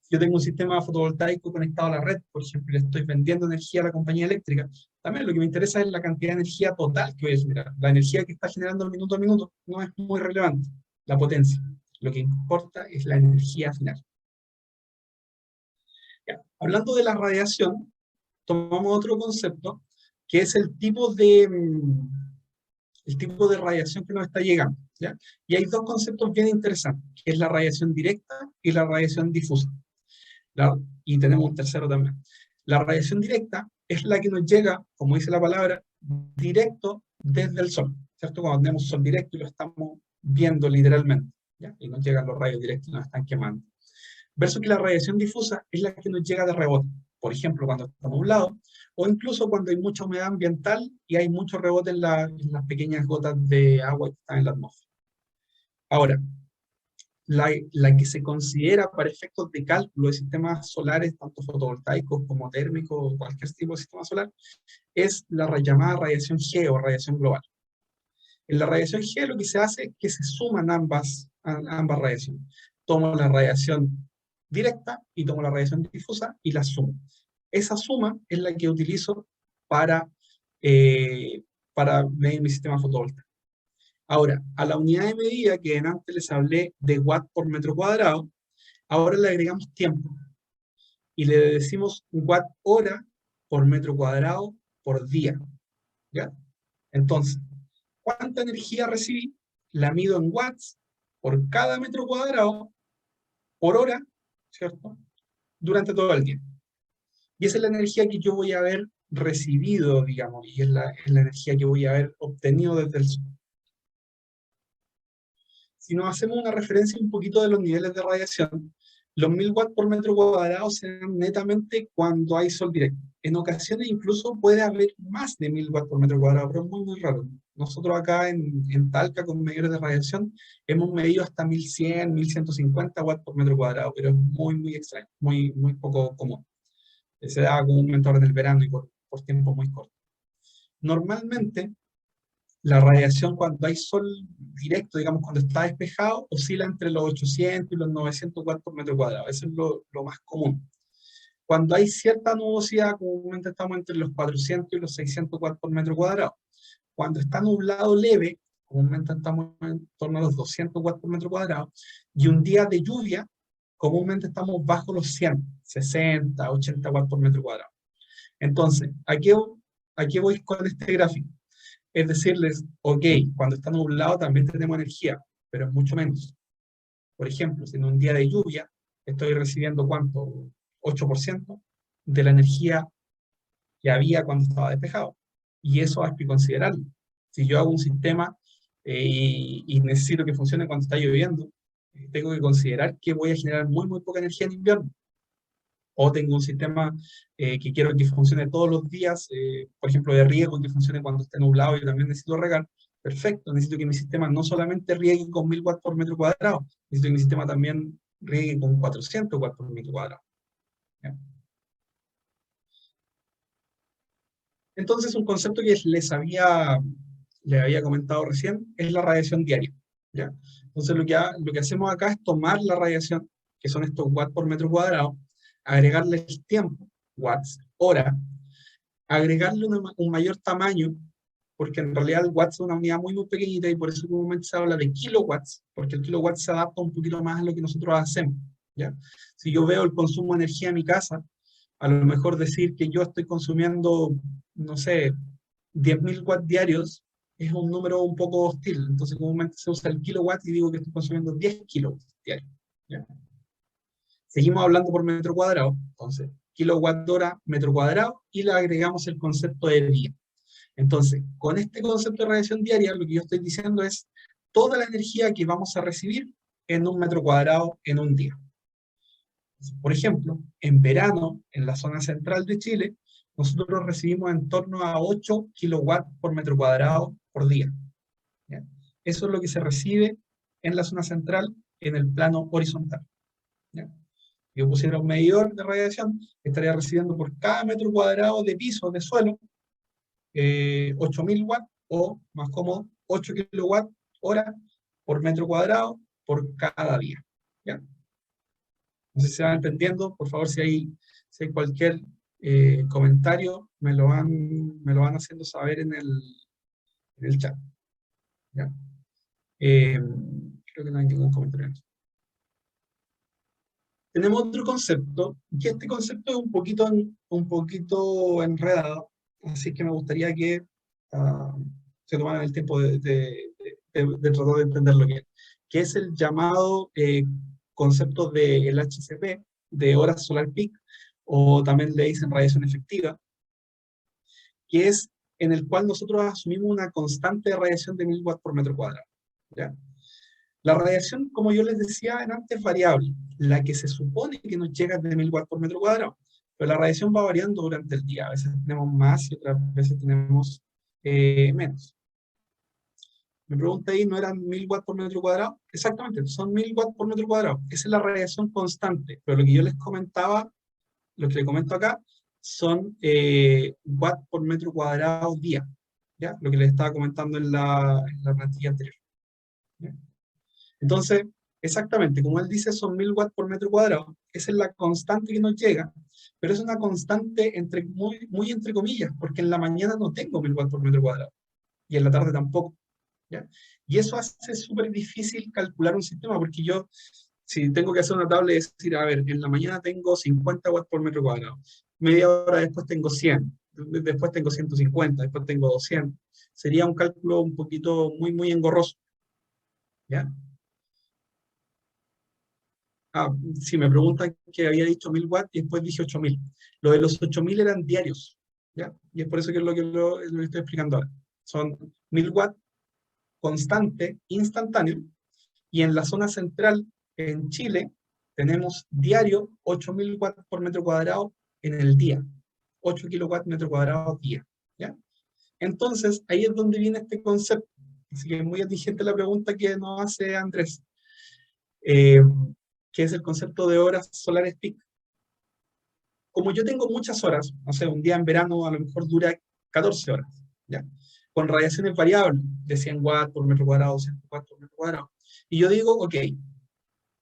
Si yo tengo un sistema fotovoltaico conectado a la red, por ejemplo, y le estoy vendiendo energía a la compañía eléctrica, también lo que me interesa es la cantidad de energía total que voy a generar. La energía que está generando minuto a minuto no es muy relevante, la potencia. Lo que importa es la energía final. Ya, hablando de la radiación, tomamos otro concepto, que es el tipo de radiación que nos está llegando, ¿ya? Y hay dos conceptos bien interesantes, que es la radiación directa y la radiación difusa. Y tenemos un tercero también. La radiación directa es la que nos llega, como dice la palabra, directo desde el Sol, ¿cierto? Cuando tenemos Sol directo y lo estamos viendo literalmente, ¿ya? Y nos llegan los rayos directos y nos están quemando. Versus que la radiación difusa es la que nos llega de rebote. Por ejemplo, cuando está nublado, o incluso cuando hay mucha humedad ambiental y hay mucho rebote en las pequeñas gotas de agua que están en la atmósfera. Ahora, la que se considera para efectos de cálculo de sistemas solares, tanto fotovoltaicos como térmicos, o cualquier tipo de sistema solar, es la llamada radiación G o radiación global. En la radiación G lo que se hace es que se suman ambas radiaciones. Tomo la radiación directa y tomo la radiación difusa y la sumo. Esa suma es la que utilizo para medir mi sistema fotovoltaico. Ahora, a la unidad de medida que antes les hablé de watt por metro cuadrado, ahora le agregamos tiempo. Y le decimos watt hora por metro cuadrado por día. ¿ya? Entonces, ¿cuánta energía recibí? La mido en watts por cada metro cuadrado por hora, ¿cierto? Durante todo el día. Y esa es la energía que yo voy a haber recibido, digamos, y es la energía que voy a haber obtenido desde el sol. Si nos hacemos una referencia un poquito de los niveles de radiación, los 1000 watts por metro cuadrado se dan netamente cuando hay sol directo. En ocasiones incluso puede haber más de 1000 watts por metro cuadrado, pero es muy, muy raro. Nosotros acá en Talca, con medidores de radiación, hemos medido hasta 1100, 1150 watts por metro cuadrado, pero es muy, muy extraño, muy, muy poco común. Se da comúnmente ahora en el verano y por tiempo muy corto. Normalmente, la radiación cuando hay sol directo, digamos, cuando está despejado, oscila entre los 800 y los 900 watts por metro cuadrado. Eso es lo más común. Cuando hay cierta nubosidad, comúnmente estamos entre los 400 y los 600 watts por metro cuadrado. Cuando está nublado leve, comúnmente estamos en torno a los 200 watts por metro cuadrado. Y un día de lluvia, comúnmente estamos bajo los 100, 60, 80 watts por metro cuadrado. Entonces, ¿a qué voy con este gráfico? Es decirles, ok, cuando está nublado también tenemos energía, pero es mucho menos. Por ejemplo, si en un día de lluvia estoy recibiendo ¿cuánto? 8% de la energía que había cuando estaba despejado. Y eso hay que considerarlo. Si yo hago un sistema y necesito que funcione cuando está lloviendo, tengo que considerar que voy a generar muy, muy poca energía en invierno. O tengo un sistema que quiero que funcione todos los días, por ejemplo, de riego, y que funcione cuando esté nublado y también necesito regar. Perfecto, necesito que mi sistema no solamente riegue con 1000 watts por metro cuadrado, necesito que mi sistema también riegue con 400 watts por metro cuadrado. ¿Ya? Entonces, un concepto que les había comentado recién es la radiación diaria. ¿Ya? Entonces, lo que hacemos acá es tomar la radiación, que son estos watts por metro cuadrado, agregarle el tiempo, watts, hora, agregarle un mayor tamaño, porque en realidad el watts es una unidad muy, muy pequeñita y por eso comúnmente se habla de kilowatts, porque el kilowatt se adapta un poquito más a lo que nosotros hacemos. ¿Ya? Si yo veo el consumo de energía en mi casa, a lo mejor decir que yo estoy consumiendo, no sé, 10.000 watts diarios, es un número un poco hostil. Entonces comúnmente se usa el kilowatt y digo que estoy consumiendo 10 kilowatts diarios. ¿Ya? Seguimos hablando por metro cuadrado, entonces, kilowatt hora, metro cuadrado, y le agregamos el concepto de día. Entonces, con este concepto de radiación diaria, lo que yo estoy diciendo es toda la energía que vamos a recibir en un metro cuadrado en un día. Por ejemplo, en verano, en la zona central de Chile, nosotros recibimos en torno a 8 kilowatts por metro cuadrado por día. ¿Ya? Eso es lo que se recibe en la zona central en el plano horizontal. ¿Ya? Yo pusiera un medidor de radiación, estaría recibiendo por cada metro cuadrado de piso, de suelo, 8.000 watts o, más cómodo, 8 kilowatts hora por metro cuadrado por cada día. ¿Ya? No sé si se van entendiendo, por favor, si hay cualquier comentario, me lo van haciendo saber en el chat. ¿Ya? Creo que no hay ningún comentario aquí. Tenemos otro concepto, y este concepto es un poquito enredado, así que me gustaría que se tomaran el tiempo de tratar de entenderlo bien, que es el llamado concepto del HCP, de horas solar peak, o también le dicen radiación efectiva, que es en el cual nosotros asumimos una constante de radiación de 1000 watts por metro cuadrado. ¿Ya? La radiación, como yo les decía antes, es variable. La que se supone que nos llega es de 1000 watts por metro cuadrado, pero la radiación va variando durante el día. A veces tenemos más y otras veces tenemos menos. Me pregunta ahí, ¿no eran 1000 watts por metro cuadrado? Exactamente, son 1000 watts por metro cuadrado. Esa es la radiación constante, pero lo que yo les comentaba, lo que les comento acá, son watts por metro cuadrado día. ¿Ya? Lo que les estaba comentando en la plantilla anterior. ¿Ya? Entonces, exactamente, como él dice, son 1000 watts por metro cuadrado. Esa es la constante que nos llega, pero es una constante muy entre comillas, porque en la mañana no tengo 1000 watts por metro cuadrado, y en la tarde tampoco. ¿Ya? Y eso hace súper difícil calcular un sistema, porque yo, si tengo que hacer una tabla y decir, a ver, en la mañana tengo 50 watts por metro cuadrado, media hora después tengo 100, después tengo 150, después tengo 200. Sería un cálculo un poquito muy engorroso. ¿Ya? Sí, me preguntan que había dicho 1000 watts y después dije 8000. Lo de los 8000 eran diarios, ¿ya? Y es por eso que es lo que lo estoy explicando ahora. Son 1000 watts constante, instantáneo, y en la zona central, en Chile, tenemos diario 8000 watts por metro cuadrado en el día. 8 kilowatts metro cuadrado día, ¿ya? Entonces, ahí es donde viene este concepto. Así que es muy atingente la pregunta que nos hace Andrés. Que es el concepto de horas solares peak. Como yo tengo muchas horas, no sé, un día en verano a lo mejor dura 14 horas, ¿ya? Con radiaciones variables, de 100 watts por metro cuadrado, 200 watts por metro cuadrado. Y yo digo, ok,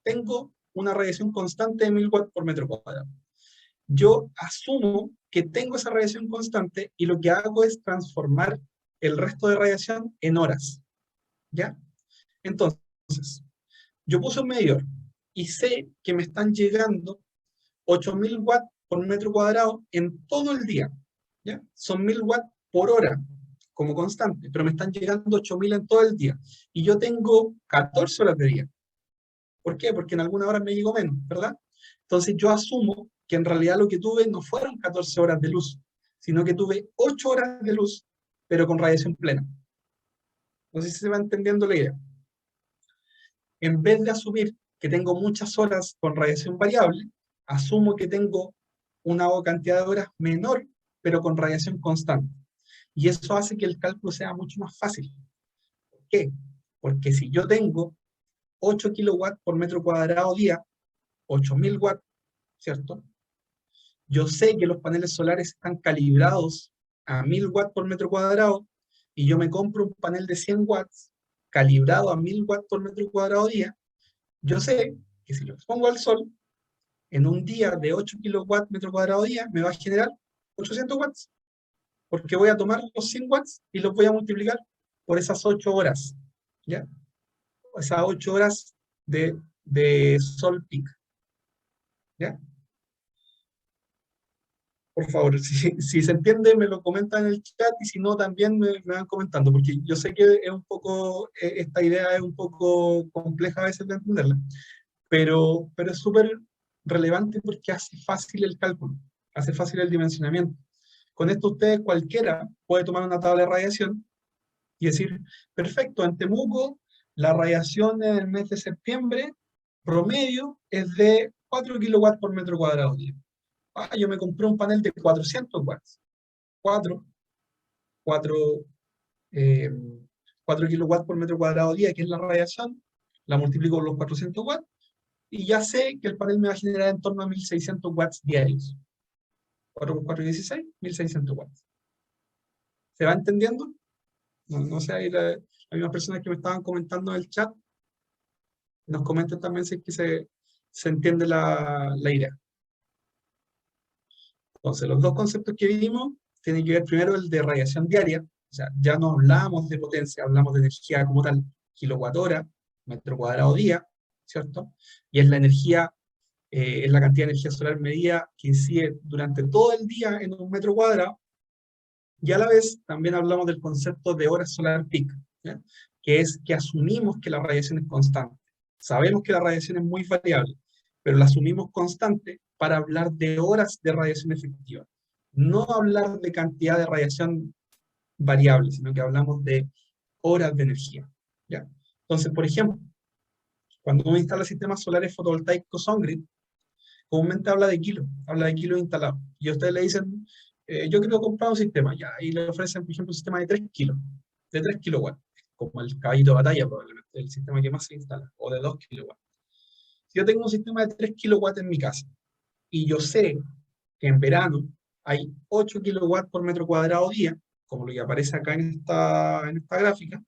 tengo una radiación constante de 1000 watts por metro cuadrado. Yo asumo que tengo esa radiación constante y lo que hago es transformar el resto de radiación en horas, ¿ya? Entonces, yo puse un medidor y sé que me están llegando 8000 watts por metro cuadrado en todo el día, ¿ya? Son 1000 watts por hora como constante, pero me están llegando 8000 en todo el día. Y yo tengo 14 horas de día. ¿Por qué? Porque en algunas horas me llegó menos, ¿verdad? Entonces yo asumo que en realidad lo que tuve no fueron 14 horas de luz, sino que tuve 8 horas de luz, pero con radiación plena. No sé si se va entendiendo la idea. En vez de asumir que tengo muchas horas con radiación variable, asumo que tengo una cantidad de horas menor, pero con radiación constante. Y eso hace que el cálculo sea mucho más fácil. ¿Por qué? Porque si yo tengo 8 kilowatts por metro cuadrado día, 8000 watts, ¿cierto? Yo sé que los paneles solares están calibrados a 1000 watts por metro cuadrado y yo me compro un panel de 100 watts calibrado a 1000 watts por metro cuadrado día. Yo sé que si lo expongo al sol, en un día de 8 kilowatts metro cuadrado día, me va a generar 800 watts. Porque voy a tomar los 100 watts y los voy a multiplicar por esas 8 horas. ¿Ya? Esas 8 horas de sol peak. ¿Ya? Por favor, si se entiende, me lo comentan en el chat y si no, también me van comentando, porque yo sé que es un poco, esta idea es un poco compleja a veces de entenderla, pero es súper relevante porque hace fácil el cálculo, hace fácil el dimensionamiento. Con esto ustedes cualquiera puede tomar una tabla de radiación y decir, perfecto, en Temuco la radiación en el mes de septiembre promedio es de 4 kilowatts por metro cuadrado día. Yo me compré un panel de 400 watts. 4 eh, 4 kilowatts por metro cuadrado día, que es la radiación, la multiplico por los 400 watts, y ya sé que el panel me va a generar en torno a 1600 watts diarios. 4 por 4, 16, 1600 watts. ¿Se va entendiendo? No sé, ahí hay unas personas que me estaban comentando en el chat, nos comenten también si es que se entiende la idea. Entonces, los dos conceptos que vimos tienen que ver primero el de radiación diaria, o sea, ya no hablamos de potencia, hablamos de energía como tal, kilowatt hora, metro cuadrado día, ¿cierto? Y es la energía, es la cantidad de energía solar medida que incide durante todo el día en un metro cuadrado, y a la vez también hablamos del concepto de hora solar peak, ¿ya? Que es que asumimos que la radiación es constante. Sabemos que la radiación es muy variable, pero la asumimos constante para hablar de horas de radiación efectiva. No hablar de cantidad de radiación variable, sino que hablamos de horas de energía, ¿ya? Entonces, por ejemplo, cuando uno instala sistemas solares fotovoltaicos on-grid, comúnmente habla de kilos instalados. Y a ustedes le dicen, yo quiero comprar un sistema, ya, y le ofrecen, por ejemplo, un sistema de 3 kilos, de 3 kilowatts, como el caballito de batalla, probablemente, el sistema que más se instala, o de 2 kilowatts. Si yo tengo un sistema de 3 kilowatts en mi casa, y yo sé que en verano hay 8 kilowatts por metro cuadrado día, como lo que aparece acá en esta gráfica,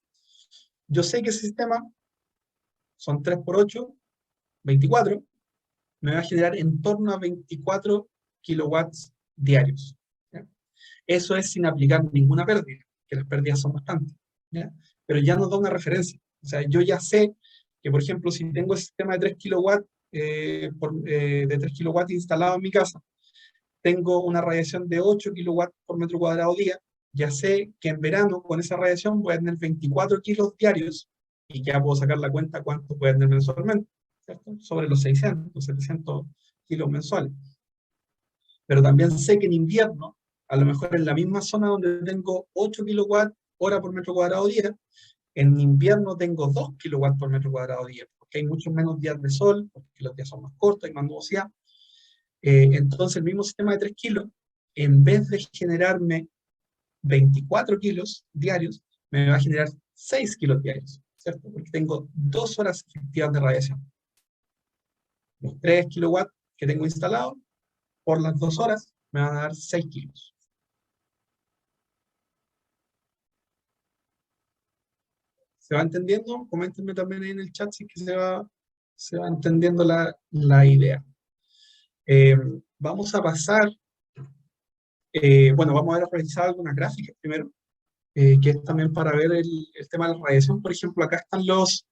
yo sé que ese sistema son 3 por 8, 24, me va a generar en torno a 24 kilowatts diarios. ¿Ya? Eso es sin aplicar ninguna pérdida, que las pérdidas son bastantes, ¿ya? Pero ya nos da una referencia. O sea, yo ya sé que, por ejemplo, si tengo el sistema de 3 kilowatts, de 3 kilowatts instalado en mi casa, tengo una radiación de 8 kilowatts por metro cuadrado día, ya sé que en verano con esa radiación voy a tener 24 kilos diarios y ya puedo sacar la cuenta cuánto puede tener mensualmente, ¿cierto? Sobre los 600, 700 kilos mensuales. Pero también sé que en invierno, a lo mejor en la misma zona donde tengo 8 kilowatts hora por metro cuadrado día, en invierno tengo 2 kilowatts por metro cuadrado día, porque hay muchos menos días de sol, porque los días son más cortos, hay más nubosidad. Entonces el mismo sistema de 3 kilos, en vez de generarme 24 kilos diarios, me va a generar 6 kilos diarios, ¿cierto? Porque tengo 2 horas efectivas de radiación. Los 3 kilowatts que tengo instalados, por las 2 horas, me van a dar 6 kilos. ¿Se va entendiendo? Coméntenme también ahí en el chat si es que se va entendiendo la idea. Vamos a pasar, bueno, vamos a realizar algunas gráficas primero, que es también para ver el tema de la radiación. Por ejemplo, acá están los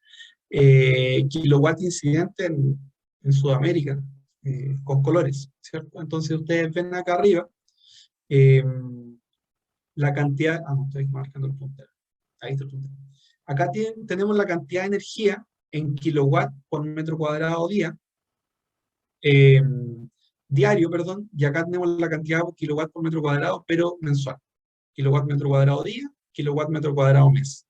kilowatts incidentes en Sudamérica, con colores, ¿cierto? Entonces ustedes ven acá arriba la cantidad, no estoy marcando el puntero, ahí está el puntero. Acá tenemos la cantidad de energía en kilowatt por metro cuadrado día, diario, perdón, y acá tenemos la cantidad de kilowatt por metro cuadrado, pero mensual. Kilowatt metro cuadrado día, kilowatt metro cuadrado mes.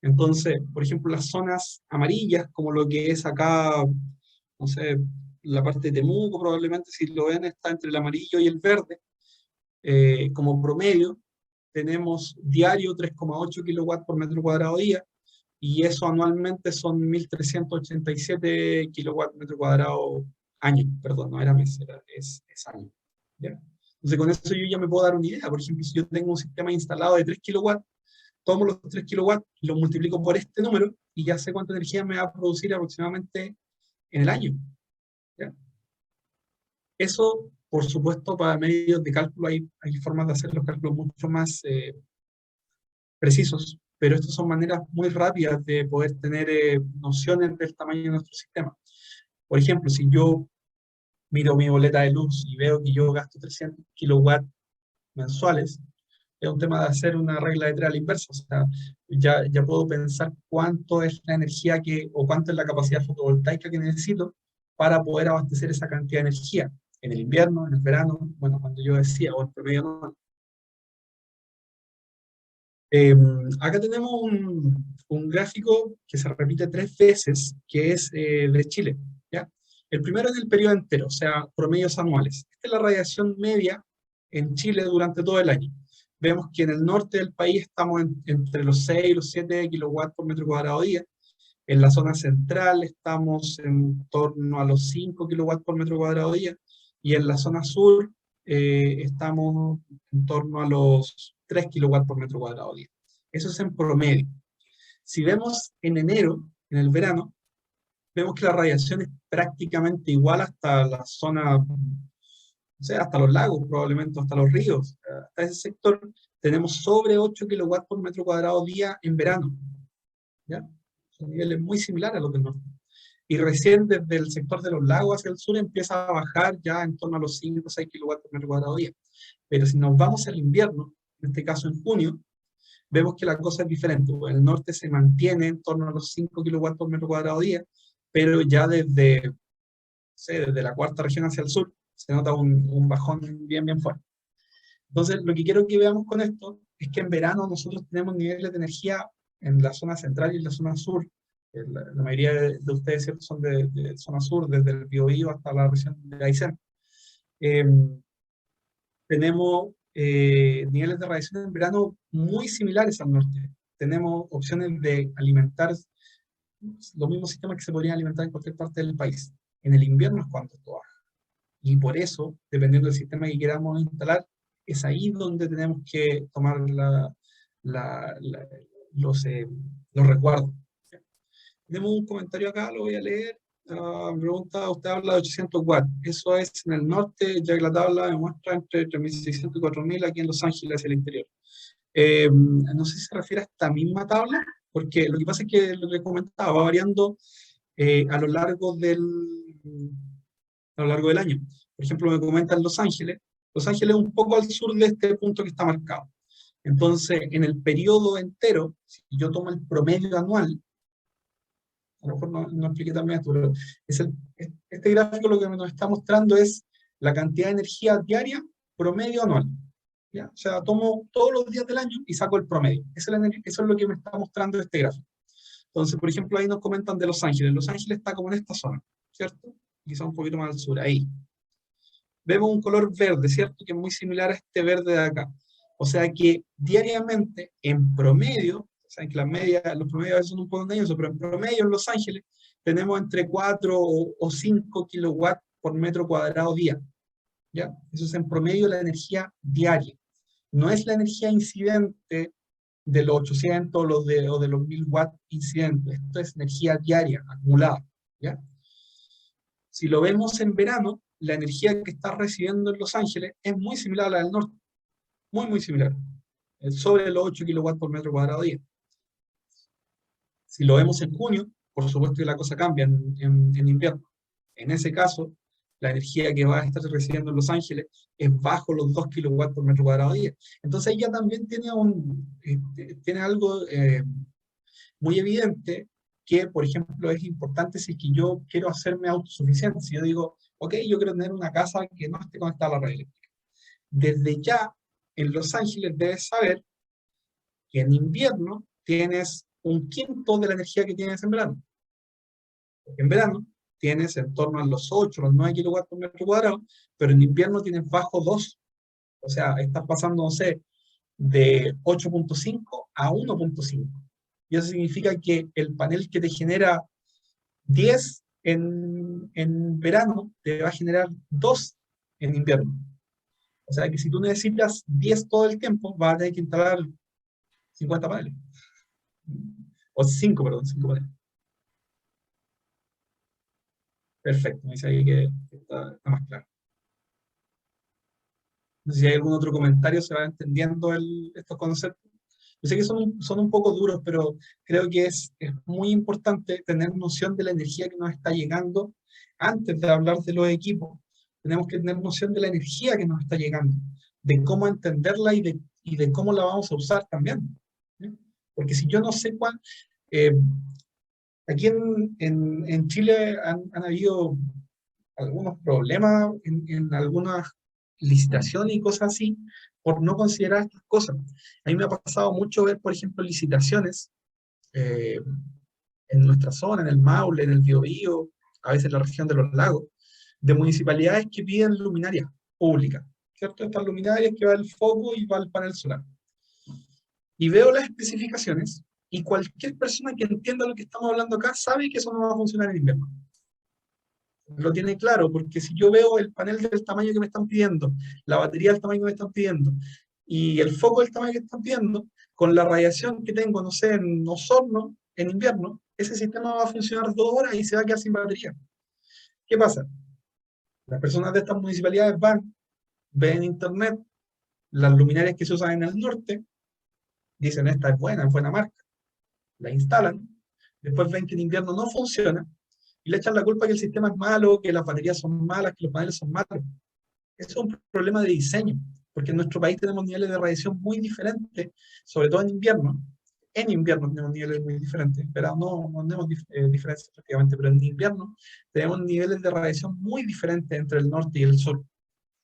Entonces, por ejemplo, las zonas amarillas, como lo que es acá, no sé, la parte de Temuco, probablemente, si lo ven, está entre el amarillo y el verde, como promedio, tenemos diario 3,8 kilowatts por metro cuadrado día, y eso anualmente son 1.387 kilowatts metro cuadrado año, perdón, no era mes, es año. ¿Ya? Entonces con eso yo ya me puedo dar una idea. Por ejemplo, si yo tengo un sistema instalado de 3 kilowatts, tomo los 3 kilowatts, los multiplico por este número, y ya sé cuánta energía me va a producir aproximadamente en el año. ¿Ya? Eso, por supuesto, para medios de cálculo hay formas de hacer los cálculos mucho más precisos, pero estas son maneras muy rápidas de poder tener nociones del tamaño de nuestro sistema. Por ejemplo, si yo miro mi boleta de luz y veo que yo gasto 300 kilowatts mensuales, es un tema de hacer una regla de 3 a la inversa. O sea, ya puedo pensar cuánto es la energía o cuánto es la capacidad fotovoltaica que necesito para poder abastecer esa cantidad de energía en el invierno, en el verano, bueno, cuando yo decía, o en promedio anual. Acá tenemos un gráfico que se repite 3 veces, que es de Chile, ¿ya? El primero es del periodo entero, o sea, promedios anuales. Esta es la radiación media en Chile durante todo el año. Vemos que en el norte del país estamos entre los 6 y los 7 kilowatts por metro cuadrado día. En la zona central estamos en torno a los 5 kilowatts por metro cuadrado día. Y en la zona sur estamos en torno a los 3 kilowatts por metro cuadrado día. Eso es en promedio. Si vemos en enero, en el verano, vemos que la radiación es prácticamente igual hasta la zona, no sé, hasta los lagos probablemente, hasta los ríos. Hasta ese sector tenemos sobre 8 kilowatts por metro cuadrado día en verano. ¿Ya? Son niveles muy similares a los del norte. Y recién desde el sector de los lagos hacia el sur empieza a bajar ya en torno a los 5 o 6 kilowatts por metro cuadrado día. Pero si nos vamos al invierno, en este caso en junio, vemos que la cosa es diferente. El norte se mantiene en torno a los 5 kilowatts por metro cuadrado día, pero ya desde la cuarta región hacia el sur se nota un bajón bien fuerte. Entonces, lo que quiero que veamos con esto es que en verano nosotros tenemos niveles de energía en la zona central y en la zona sur. La mayoría de ustedes, ¿cierto?, son de zona sur, desde el Biobío hasta la región de Aysén. Tenemos niveles de radiación en verano muy similares al norte. Tenemos opciones de alimentar los mismos sistemas que se podrían alimentar en cualquier parte del país. En el invierno es cuando esto baja. Y por eso, dependiendo del sistema que queramos instalar, es ahí donde tenemos que tomar los recuerdos. Tenemos un comentario acá, lo voy a leer. Me pregunta, usted habla de 800 watts. Eso es en el norte, ya que la tabla demuestra entre 3.600 y 4.000 aquí en Los Ángeles, hacia el interior. No sé si se refiere a esta misma tabla, porque lo que pasa es que lo que comentaba va variando a lo largo del año. Por ejemplo, me comentan Los Ángeles, Los Ángeles es un poco al sur de este punto que está marcado. Entonces, en el periodo entero, si yo tomo el promedio anual, a lo mejor no expliqué también esto, pero este gráfico lo que nos está mostrando es la cantidad de energía diaria promedio anual. ¿Ya? O sea, tomo todos los días del año y saco el promedio. Eso es lo que me está mostrando este gráfico. Entonces, por ejemplo, ahí nos comentan de Los Ángeles. Los Ángeles está como en esta zona, ¿cierto? Quizá un poquito más al sur, ahí. Vemos un color verde, ¿cierto? Que es muy similar a este verde de acá. O sea que diariamente, en promedio, saben que las medias, los promedios a veces son un poco engañosos, pero en promedio en Los Ángeles tenemos entre 4 o 5 kilowatts por metro cuadrado día. ¿Ya? Eso es en promedio la energía diaria. No es la energía incidente de los 800 o de los 1000 watts incidentes. Esto es energía diaria, acumulada. ¿Ya? Si lo vemos en verano, la energía que está recibiendo en Los Ángeles es muy similar a la del norte. Muy, muy similar. Es sobre los 8 kilowatts por metro cuadrado día. Si lo vemos en junio, por supuesto que la cosa cambia en invierno. En ese caso, la energía que va a estar recibiendo en Los Ángeles es bajo los 2 kilowatts por metro cuadrado día. Entonces ella también tiene algo muy evidente que, por ejemplo, es importante si es que yo quiero hacerme autosuficiente. Si yo digo, ok, yo quiero tener una casa que no esté conectada a la red eléctrica. Desde ya, en Los Ángeles debes saber que en invierno tienes un quinto de la energía que tienes en verano. Porque en verano tienes en torno a los 8, los 9 kilowatts por metro cuadrado, pero en invierno tienes bajo 2. O sea, estás pasando, no sé, de 8.5 a 1.5. Y eso significa que el panel que te genera 10 en verano, te va a generar 2 en invierno. O sea que si tú necesitas 10 todo el tiempo, vas a tener que instalar 50 paneles. O 5, perdón, 5 paneles. Perfecto, me dice ahí que está más claro. No sé si hay algún otro comentario, se va entendiendo estos conceptos. Yo sé que son un poco duros, pero creo que es muy importante tener noción de la energía que nos está llegando antes de hablar de los equipos. Tenemos que tener noción de la energía que nos está llegando, de cómo entenderla y de cómo la vamos a usar también. ¿Sí? Porque si yo no sé cuál... aquí en Chile han habido algunos problemas en algunas licitaciones y cosas así, por no considerar estas cosas. A mí me ha pasado mucho ver, por ejemplo, licitaciones en nuestra zona, en el Maule, en el Biobío, a veces en la región de los lagos, de municipalidades que piden luminarias públicas, ¿cierto? Estas luminarias que va el foco y va el panel solar. Y veo las especificaciones, y cualquier persona que entienda lo que estamos hablando acá sabe que eso no va a funcionar en invierno. Lo tiene claro, porque si yo veo el panel del tamaño que me están pidiendo, la batería del tamaño que me están pidiendo, y el foco del tamaño que están pidiendo, con la radiación que tengo, no sé, en Osorno, en invierno, ese sistema va a funcionar 2 horas y se va a quedar sin batería. ¿Qué pasa? Las personas de estas municipalidades van, ven en internet las luminarias que se usan en el norte, dicen esta es buena marca, la instalan, después ven que en invierno no funciona, y le echan la culpa que el sistema es malo, que las baterías son malas, que los paneles son malos. Eso es un problema de diseño, porque en nuestro país tenemos niveles de radiación muy diferentes, sobre todo en invierno. En invierno tenemos niveles muy diferentes, pero no tenemos diferencias prácticamente, pero en invierno tenemos niveles de radiación muy diferentes entre el norte y el sur.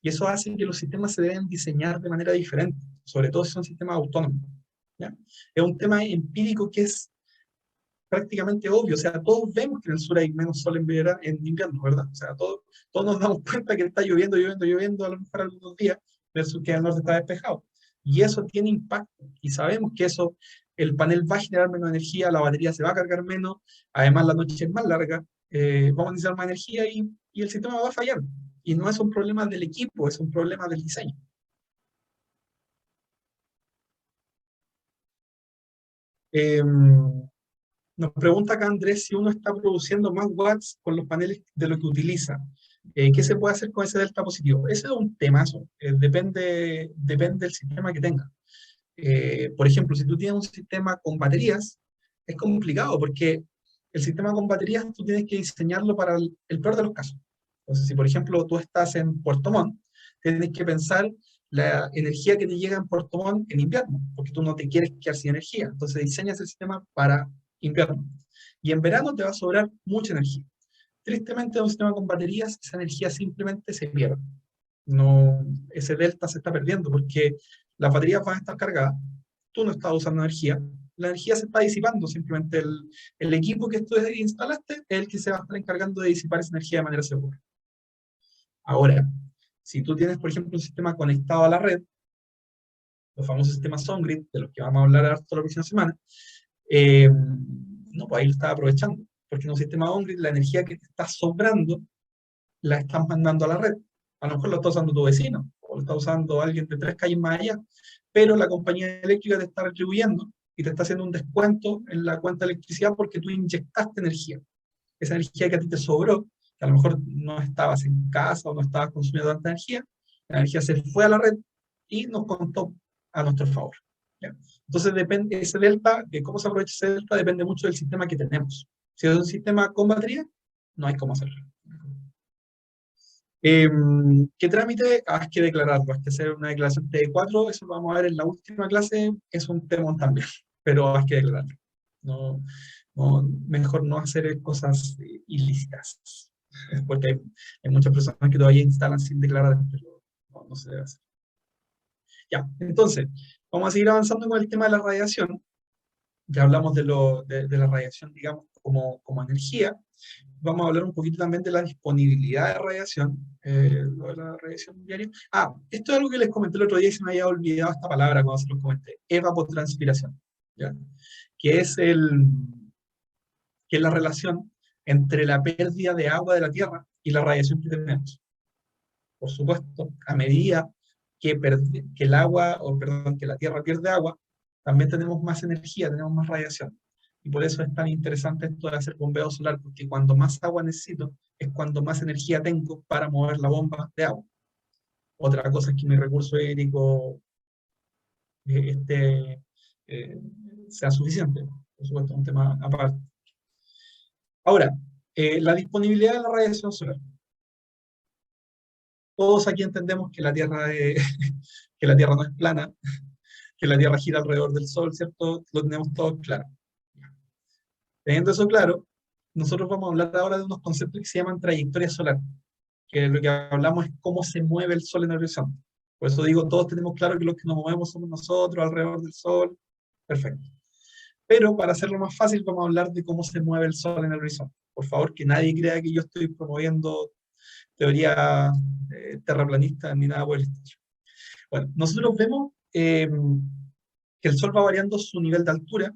Y eso hace que los sistemas se deben diseñar de manera diferente, sobre todo si son sistemas autónomos. ¿Ya? Es un tema empírico que es prácticamente obvio, o sea, todos vemos que en el sur hay menos sol en invierno, ¿verdad? O sea, todos nos damos cuenta que está lloviendo a lo mejor algunos días, versus que el norte está despejado. Y eso tiene impacto, y sabemos que eso, el panel va a generar menos energía, la batería se va a cargar menos, además la noche es más larga, vamos a necesitar más energía y el sistema va a fallar. Y no es un problema del equipo, es un problema del diseño. Nos pregunta acá Andrés si uno está produciendo más watts con los paneles de lo que utiliza. ¿Qué se puede hacer con ese delta positivo? Ese es un temazo, depende del sistema que tenga. Por ejemplo, si tú tienes un sistema con baterías, es complicado porque el sistema con baterías tú tienes que diseñarlo para el peor de los casos. Entonces, si por ejemplo tú estás en Puerto Montt, tienes que pensar la energía que te llega en Puerto Montt en invierno, porque tú no te quieres quedar sin energía. Entonces diseñas el sistema para invierno. Y en verano te va a sobrar mucha energía. Tristemente, en un sistema con baterías, esa energía simplemente se pierde. No, ese delta se está perdiendo porque las baterías van a estar cargadas, tú no estás usando energía, la energía se está disipando, simplemente el equipo que tú instalaste es el que se va a estar encargando de disipar esa energía de manera segura. Ahora, si tú tienes, por ejemplo, un sistema conectado a la red, los famosos sistemas on-grid, de los que vamos a hablar harto la próxima semana, no, pues ahí lo estás aprovechando, porque en un sistema on-grid la energía que te está sobrando la estás mandando a la red. A lo mejor lo está usando tu vecino, o lo está usando alguien de 3 calles más allá, pero la compañía eléctrica te está retribuyendo y te está haciendo un descuento en la cuenta de electricidad porque tú inyectaste energía. Esa energía que a ti te sobró, que a lo mejor no estabas en casa o no estabas consumiendo tanta energía, la energía se fue a la red y nos contó a nuestro favor. ¿Ya? Entonces, depende, ese delta, de cómo se aprovecha ese delta, depende mucho del sistema que tenemos. Si es un sistema con batería, no hay cómo hacerlo. ¿Qué trámite? Hay que declararlo, hay que hacer una declaración T4, eso lo vamos a ver en la última clase, es un temón también, pero hay que declararlo. Mejor no hacer cosas ilícitas, porque hay muchas personas que todavía instalan sin declarar, pero no se debe hacer. Ya, entonces, vamos a seguir avanzando con el tema de la radiación. Ya hablamos de la radiación, digamos, como energía. Vamos a hablar un poquito también de la disponibilidad de radiación, lo de la radiación diaria. Esto es algo que les comenté el otro día y se me había olvidado esta palabra cuando se los comenté, evapotranspiración, ¿ya? Que es la relación entre la pérdida de agua de la Tierra y la radiación que tenemos. Por supuesto, a medida que el agua, o perdón, que la Tierra pierde agua, también tenemos más energía, tenemos más radiación. Y por eso es tan interesante esto de hacer bombeo solar, porque cuando más agua necesito, es cuando más energía tengo para mover la bomba de agua. Otra cosa es que mi recurso hídrico sea suficiente. Por supuesto, es un tema aparte. Ahora, la disponibilidad de la radiación solar. Todos aquí entendemos que la Tierra, que la Tierra no es plana, que la Tierra gira alrededor del Sol, ¿cierto? Lo tenemos todo claro. Teniendo eso claro, nosotros vamos a hablar ahora de unos conceptos que se llaman trayectoria solar, que lo que hablamos es cómo se mueve el Sol en el horizonte. Por eso digo, todos tenemos claro que los que nos movemos somos nosotros alrededor del Sol. Perfecto. Pero para hacerlo más fácil, vamos a hablar de cómo se mueve el Sol en el horizonte. Por favor, que nadie crea que yo estoy promoviendo teoría terraplanista ni nada por el estilo. Bueno, nosotros vemos que el Sol va variando su nivel de altura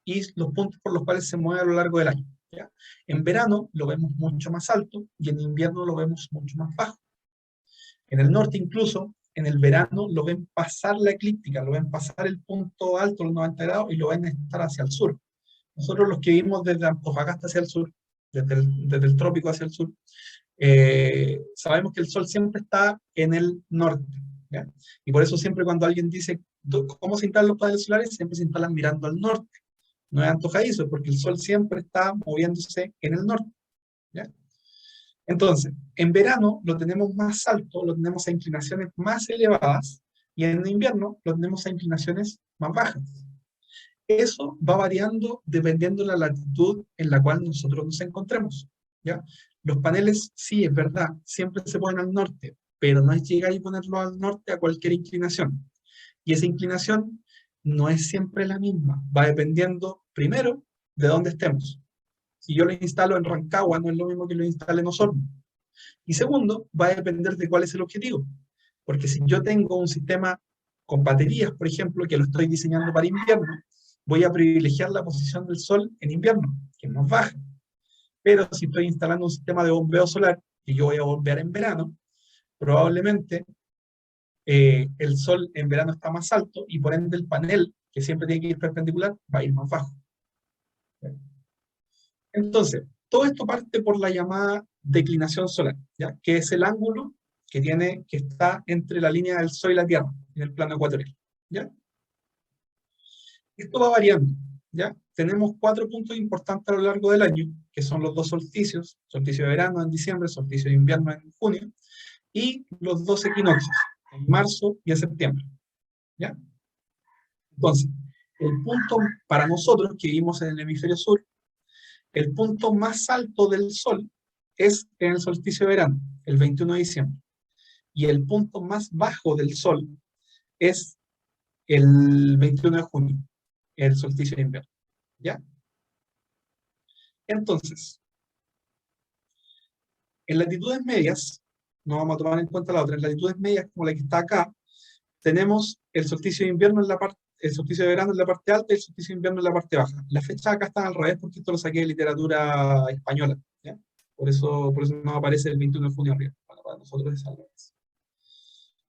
y los puntos por los cuales se mueve a lo largo del año, ¿ya? En verano lo vemos mucho más alto y en invierno lo vemos mucho más bajo. En el norte incluso, en el verano lo ven pasar la eclíptica, lo ven pasar el punto alto, los 90 grados, y lo ven estar hacia el sur. Nosotros los que vivimos desde Antofagasta hacia el sur, desde el trópico hacia el sur, sabemos que el Sol siempre está en el norte, ¿ya? Y por eso siempre cuando alguien dice cómo se instalan los paneles solares, siempre se instalan mirando al norte. No es antojadizo, porque el Sol siempre está moviéndose en el norte, ¿ya? Entonces, en verano lo tenemos más alto, lo tenemos a inclinaciones más elevadas, y en invierno lo tenemos a inclinaciones más bajas. Eso va variando dependiendo de la latitud en la cual nosotros nos encontremos, ¿ya? Los paneles, sí, es verdad, siempre se ponen al norte, pero no es llegar y ponerlo al norte a cualquier inclinación. Y esa inclinación no es siempre la misma, va dependiendo, primero, de dónde estemos. Si yo lo instalo en Rancagua, no es lo mismo que lo instale en Osorno. Y segundo, va a depender de cuál es el objetivo. Porque si yo tengo un sistema con baterías, por ejemplo, que lo estoy diseñando para invierno, voy a privilegiar la posición del Sol en invierno, que es más baja. Pero si estoy instalando un sistema de bombeo solar, que yo voy a bombear en verano, probablemente el Sol en verano está más alto y por ende el panel, que siempre tiene que ir perpendicular, va a ir más bajo. Entonces, todo esto parte por la llamada declinación solar, ¿ya? Que es el ángulo que está entre la línea del Sol y la Tierra, en el plano ecuatorial, ¿ya? Esto va variando, ¿ya? Tenemos 4 puntos importantes a lo largo del año, que son los 2 solsticios, solsticio de verano en diciembre, solsticio de invierno en junio, y los 2 equinoccios, en marzo y en septiembre. ¿Ya? Entonces, el punto para nosotros que vivimos en el hemisferio sur, el punto más alto del Sol es en el solsticio de verano, el 21 de diciembre. Y el punto más bajo del Sol es el 21 de junio, el solsticio de invierno. ¿Ya? Entonces, en latitudes medias, no vamos a tomar en cuenta la otra, en latitudes medias como la que está acá, tenemos el solsticio de invierno en la parte, el solsticio de verano en la parte alta y el solsticio de invierno en la parte baja. Las fechas acá están al revés porque esto lo saqué de literatura española, ¿ya? Por eso no aparece el 21 de junio arriba. Bueno, para nosotros es al revés.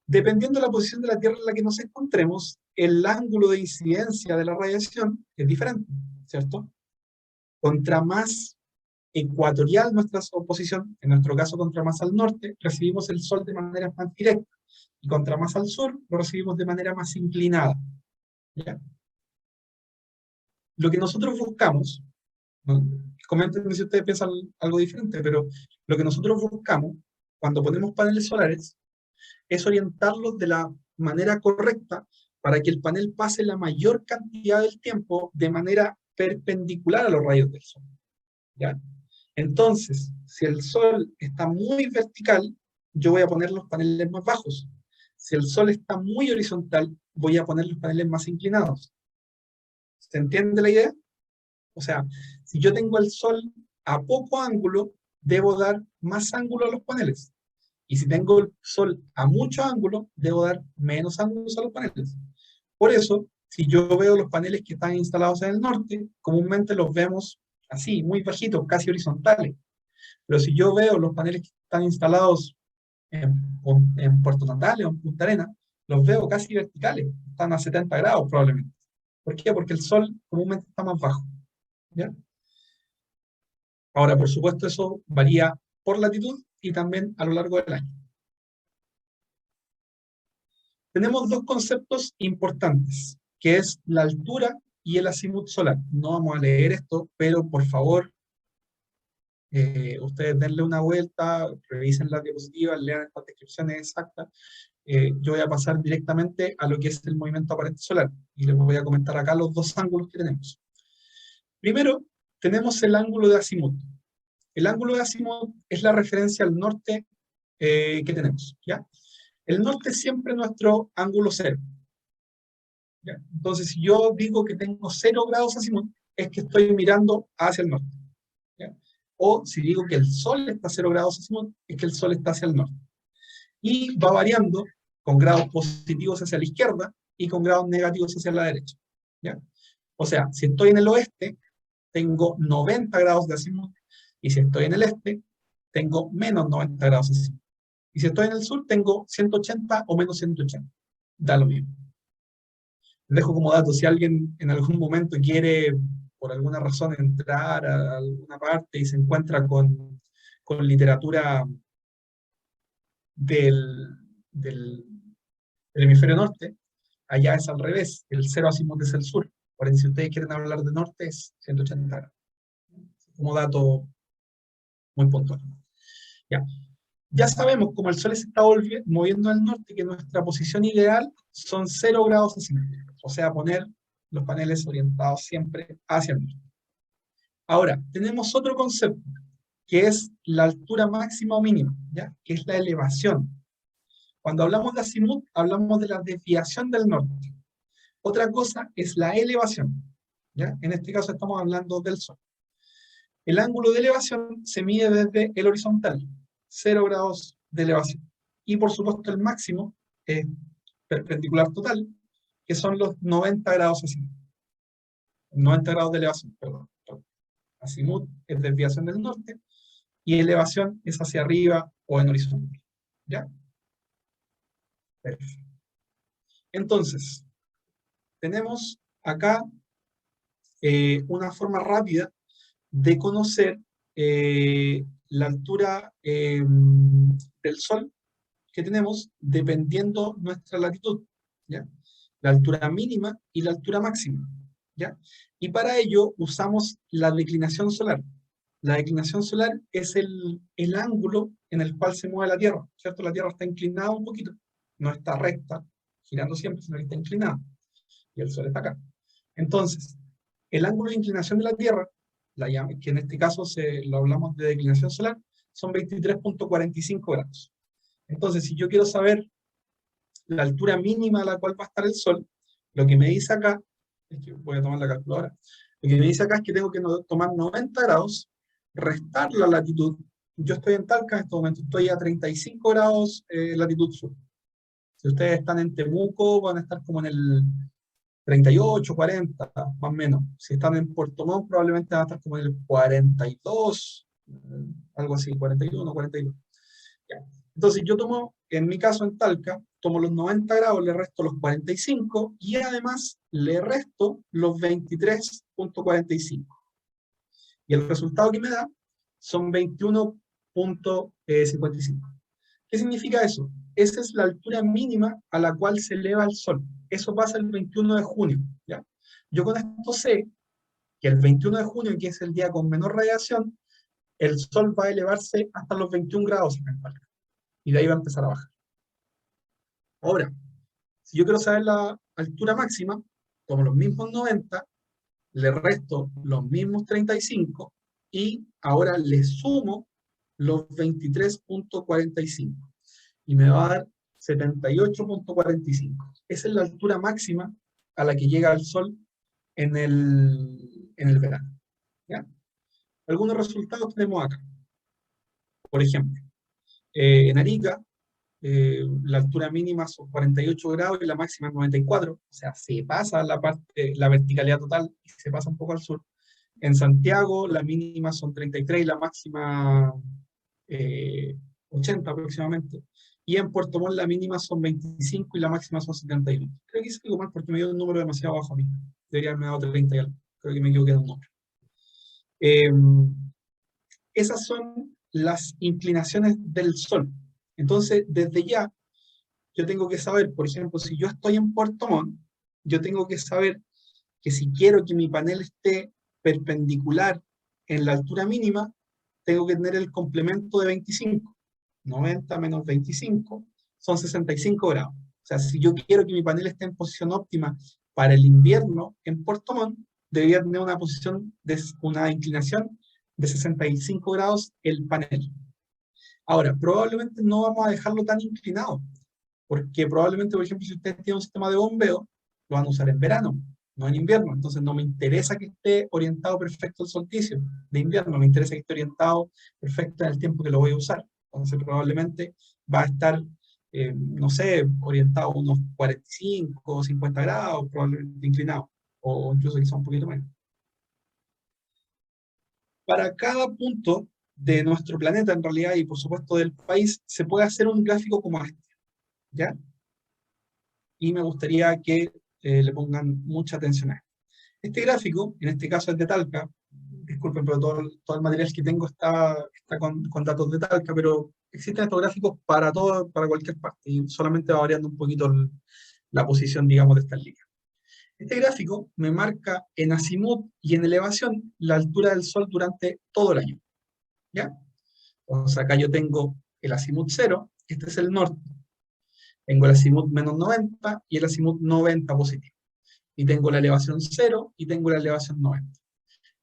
Dependiendo de la posición de la Tierra en la que nos encontremos, el ángulo de incidencia de la radiación es diferente, ¿cierto? Contra más ecuatorial nuestra oposición, en nuestro caso contra más al norte, recibimos el Sol de manera más directa, y contra más al sur, lo recibimos de manera más inclinada. ¿Ya? Lo que nosotros buscamos, ¿no? Coméntenme si ustedes piensan algo diferente, pero lo que nosotros buscamos cuando ponemos paneles solares es orientarlos de la manera correcta para que el panel pase la mayor cantidad del tiempo de manera perpendicular a los rayos del Sol. ¿Ya? Entonces, si el Sol está muy vertical, yo voy a poner los paneles más bajos. Si el Sol está muy horizontal, voy a poner los paneles más inclinados. ¿Se entiende la idea? O sea, si yo tengo el Sol a poco ángulo, debo dar más ángulo a los paneles. Y si tengo el Sol a mucho ángulo, debo dar menos ángulos a los paneles. Por eso, si yo veo los paneles que están instalados en el norte, comúnmente los vemos así, muy bajitos, casi horizontales. Pero si yo veo los paneles que están instalados en Puerto Natales o en Punta Arenas, los veo casi verticales, están a 70 grados probablemente. ¿Por qué? Porque el Sol comúnmente está más bajo. ¿Ya? Ahora, por supuesto, eso varía por latitud y también a lo largo del año. Tenemos 2 conceptos importantes, que es la altura y el azimut solar. No vamos a leer esto, pero por favor, ustedes denle una vuelta, revisen las diapositivas, lean estas descripciones exactas. Yo voy a pasar directamente a lo que es el movimiento aparente solar, y les voy a comentar acá los 2 ángulos que tenemos. Primero, tenemos el ángulo de azimut. El ángulo de azimut es la referencia al norte que tenemos, ¿ya? El norte es siempre nuestro ángulo cero. ¿Ya? Entonces, si yo digo que tengo 0 grados azimut, es que estoy mirando hacia el norte. ¿Ya? O si digo que el Sol está a 0 grados azimut, es que el Sol está hacia el norte. Y va variando con grados positivos hacia la izquierda y con grados negativos hacia la derecha. ¿Ya? O sea, si estoy en el oeste, tengo 90 grados de azimut, y si estoy en el este, tengo menos 90 grados de azimut. Y si estoy en el sur, tengo 180 o menos 180. Da lo mismo. Les dejo como dato, si alguien en algún momento quiere, por alguna razón, entrar a alguna parte y se encuentra con literatura del hemisferio norte, allá es al revés, el 0 azimut es el sur. Por ende, si ustedes quieren hablar de norte, es 180 grados. Como dato muy puntual. Ya sabemos, como el Sol se está moviendo al norte, que nuestra posición ideal son 0 grados azimut. O sea, poner los paneles orientados siempre hacia el norte. Ahora, tenemos otro concepto, que es la altura máxima o mínima, ¿ya? Que es la elevación. Cuando hablamos de azimut, hablamos de la desviación del norte. Otra cosa es la elevación, ¿ya? En este caso estamos hablando del Sol. El ángulo de elevación se mide desde el horizontal, 0 grados de elevación. Y por supuesto el máximo es perpendicular total, que son los 90 grados azimut. 90 grados de elevación, perdón. Azimut es desviación del norte, y elevación es hacia arriba o en horizontal. ¿Ya? Perfecto. Entonces, tenemos acá una forma rápida de conocer la altura del Sol que tenemos dependiendo nuestra latitud, ¿ya? La altura mínima y la altura máxima, ¿ya? Y para ello usamos la declinación solar. La declinación solar es el ángulo en el cual se mueve la Tierra, ¿cierto? La Tierra está inclinada un poquito, no está recta, girando siempre, sino que está inclinada, y el Sol está acá. Entonces, el ángulo de inclinación de la Tierra, que en este caso lo hablamos de declinación solar, son 23.45 grados. Entonces, si yo quiero saber la altura mínima a la cual va a estar el Sol, lo que me dice acá, es que voy a tomar la calculadora, lo que me dice acá es que tengo que tomar 90 grados, restar la latitud. Yo estoy en Talca en este momento, estoy a 35 grados latitud sur. Si ustedes están en Temuco, van a estar como en el 38, 40, más o menos. Si están en Puerto Montt, probablemente van a estar como en el 42, algo así, 41, 42. Ya. Entonces yo tomo, en mi caso en Talca, tomo los 90 grados, le resto los 45 y además le resto los 23.45. Y el resultado que me da son 21.55. ¿Qué significa eso? Esa es la altura mínima a la cual se eleva el Sol. Eso pasa el 21 de junio. ¿Ya? Yo con esto sé que el 21 de junio, que es el día con menor radiación, el Sol va a elevarse hasta los 21 grados acá en Talca. Y de ahí va a empezar a bajar. Ahora, si yo quiero saber la altura máxima, tomo los mismos 90, le resto los mismos 35 y ahora le sumo los 23.45 y me va a dar 78.45. Esa es la altura máxima a la que llega el Sol en el verano. ¿Ya? Algunos resultados tenemos acá. Por ejemplo, en Arica, la altura mínima son 48 grados y la máxima es 94, o sea, se pasa la verticalidad total y se pasa un poco al sur. En Santiago, la mínima son 33 y la máxima 80 aproximadamente. Y en Puerto Montt la mínima son 25 y la máxima son 71. Creo que hice algo mal porque me dio un número demasiado bajo a mí. Debería haberme dado 30 y algo. Creo que me equivoqué de un número. Esas son las inclinaciones del Sol. Entonces, desde ya, yo tengo que saber, por ejemplo, si yo estoy en Puerto Montt, yo tengo que saber que si quiero que mi panel esté perpendicular en la altura mínima, tengo que tener el complemento de 25. 90 menos 25 son 65 grados. O sea, si yo quiero que mi panel esté en posición óptima para el invierno en Puerto Montt, debería tener una inclinación de 65 grados el panel. Ahora, probablemente no vamos a dejarlo tan inclinado, porque probablemente, por ejemplo, si ustedes tienen un sistema de bombeo, lo van a usar en verano, no en invierno. Entonces no me interesa que esté orientado perfecto el solsticio de invierno, me interesa que esté orientado perfecto en el tiempo que lo voy a usar. Entonces probablemente va a estar, no sé, orientado a unos 45 o 50 grados, probablemente inclinado, o incluso quizá un poquito menos. Para cada punto de nuestro planeta, en realidad, y por supuesto del país, se puede hacer un gráfico como este, ¿ya? Y me gustaría que le pongan mucha atención a esto. Este gráfico, en este caso es de Talca, disculpen, pero todo el material que tengo está con datos de Talca, pero existen estos gráficos para cualquier parte, y solamente va variando un poquito la posición, digamos, de estas líneas. Este gráfico me marca en azimut y en elevación la altura del Sol durante todo el año. ¿Ya? Entonces acá yo tengo el azimut 0, este es el norte. Tengo el azimut menos 90 y el azimut 90 positivo. Y tengo la elevación 0 y tengo la elevación 90.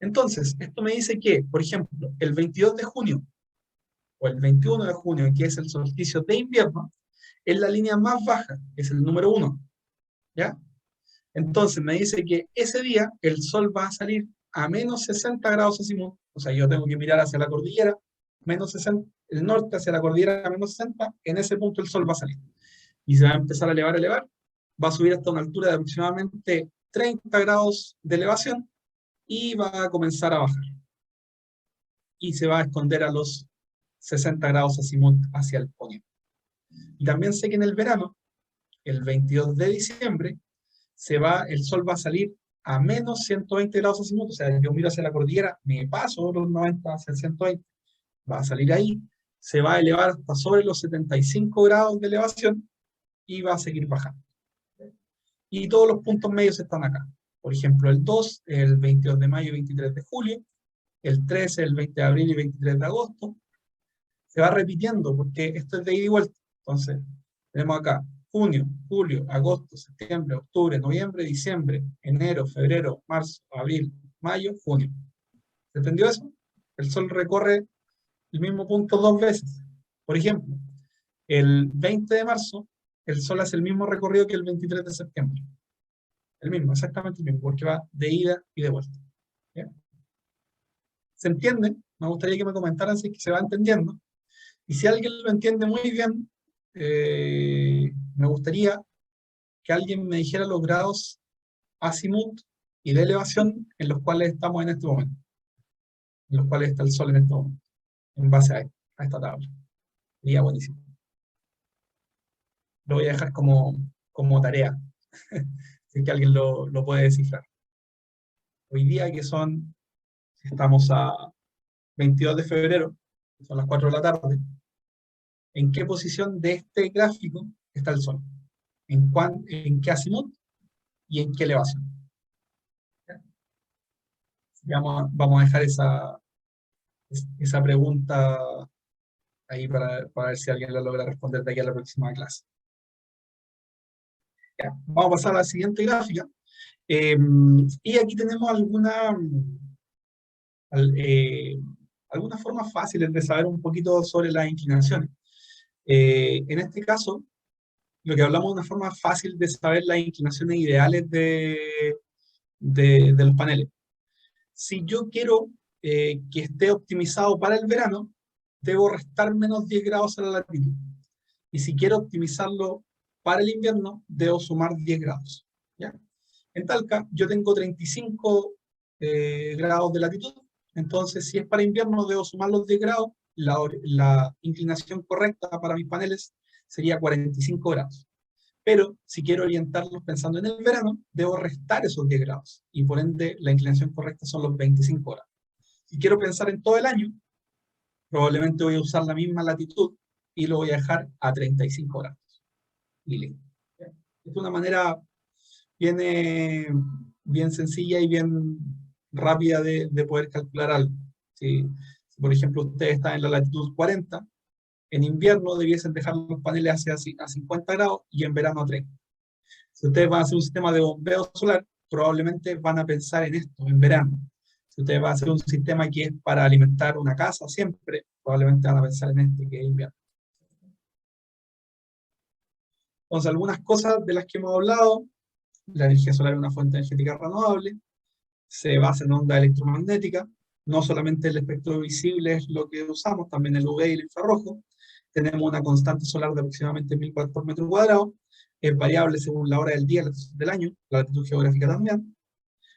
Entonces, esto me dice que, por ejemplo, el 22 de junio o el 21 de junio, que es el solsticio de invierno, es la línea más baja, es el número 1. ¿Ya? Entonces me dice que ese día el Sol va a salir a menos 60 grados azimut. O sea, yo tengo que mirar hacia la cordillera, menos 60, el norte hacia la cordillera, menos 60, en ese punto el Sol va a salir. Y se va a empezar a elevar, va a subir hasta una altura de aproximadamente 30 grados de elevación y va a comenzar a bajar. Y se va a esconder a los 60 grados azimut hacia el poniente. Y también sé que en el verano, el 22 de diciembre, el Sol va a salir a menos 120 grados azimut, o sea, yo miro hacia la cordillera, me paso los 90 hacia el 120, va a salir ahí, se va a elevar hasta sobre los 75 grados de elevación y va a seguir bajando. Y todos los puntos medios están acá. Por ejemplo, el 2, el 22 de mayo y 23 de julio, el 13, el 20 de abril y 23 de agosto. Se va repitiendo porque esto es de ida y vuelta. Entonces, tenemos acá junio, julio, agosto, septiembre, octubre, noviembre, diciembre, enero, febrero, marzo, abril, mayo, junio. ¿Se entendió eso? El Sol recorre el mismo punto 2 veces. Por ejemplo, el 20 de marzo, el Sol hace el mismo recorrido que el 23 de septiembre. El mismo, exactamente el mismo, porque va de ida y de vuelta. ¿Bien? ¿Se entiende? Me gustaría que me comentaran si es que se va entendiendo. Y si alguien lo entiende muy bien, me gustaría que alguien me dijera los grados azimut y de elevación en los cuales estamos en este momento, en los cuales está el Sol en este momento, en base a esta tabla. Sería buenísimo. Lo voy a dejar como tarea, si es que alguien lo puede descifrar. Hoy día que estamos a 22 de febrero, son las 4 de la tarde, ¿en qué posición de este gráfico está el Sol? ¿En qué azimut y en qué elevación? Vamos a dejar esa pregunta ahí para ver si alguien la logra responder de aquí a la próxima clase. Ya, vamos a pasar a la siguiente gráfica. Y aquí tenemos algunas formas fáciles de saber un poquito sobre las inclinaciones. En este caso, lo que hablamos de una forma fácil de saber las inclinaciones ideales de los paneles. Si yo quiero que esté optimizado para el verano, debo restar menos 10 grados a la latitud. Y si quiero optimizarlo para el invierno, debo sumar 10 grados. ¿Ya? En Talca, yo tengo 35 grados de latitud, entonces si es para invierno, debo sumar los 10 grados. La inclinación correcta para mis paneles sería 45 grados. Pero si quiero orientarlos pensando en el verano, debo restar esos 10 grados. Y por ende, la inclinación correcta son los 25 grados. Si quiero pensar en todo el año, probablemente voy a usar la misma latitud y lo voy a dejar a 35 grados. Y listo. Es una manera bien sencilla y bien rápida de poder calcular algo. Si, por ejemplo, ustedes están en la latitud 40, en invierno debiesen dejar los paneles a 50 grados y en verano a 30. Si ustedes van a hacer un sistema de bombeo solar, probablemente van a pensar en esto, en verano. Si ustedes van a hacer un sistema que es para alimentar una casa siempre, probablemente van a pensar en este, que es invierno. Entonces, algunas cosas de las que hemos hablado: la energía solar es una fuente energética renovable, se basa en onda electromagnética, no solamente el espectro visible es lo que usamos, también el UV y el infrarrojo. Tenemos una constante solar de aproximadamente 1000 watts por metro cuadrado, es variable según la hora del día, la estación del año, la latitud geográfica también.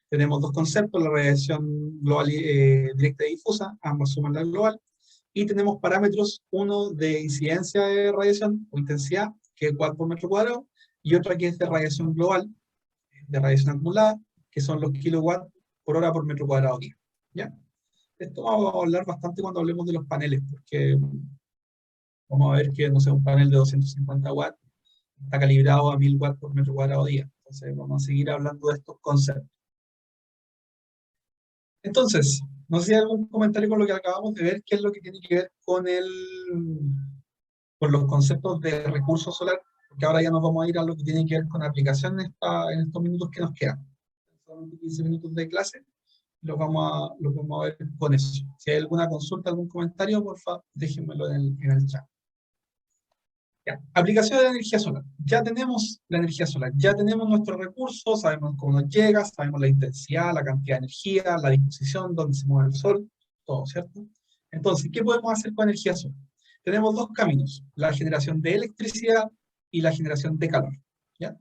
Tenemos dos conceptos: la radiación global directa y difusa, ambas suman la global. Y tenemos parámetros, uno de incidencia de radiación o intensidad, que es watt por metro cuadrado, y otro que es de radiación global, de radiación acumulada, que son los kilowatts por hora por metro cuadrado día. ¿Ya? Esto vamos a hablar bastante cuando hablemos de los paneles, porque vamos a ver que, no sé, un panel de 250 watts está calibrado a 1000 watts por metro cuadrado día. Entonces vamos a seguir hablando de estos conceptos. Entonces, no sé si hay algún comentario con lo que acabamos de ver, qué es lo que tiene que ver con los conceptos de recurso solar, porque ahora ya nos vamos a ir a lo que tiene que ver con aplicación en estos minutos que nos quedan. Son 15 minutos de clase, los vamos a ver con eso. Si hay alguna consulta, algún comentario, por favor, déjenmelo en el chat. Ya. Aplicación de la energía solar. Ya tenemos la energía solar, ya tenemos nuestros recursos, sabemos cómo nos llega, sabemos la intensidad, la cantidad de energía, la disposición, dónde se mueve el sol, todo, ¿cierto? Entonces, ¿qué podemos hacer con energía solar? Tenemos dos caminos: la generación de electricidad y la generación de calor. ¿Ya?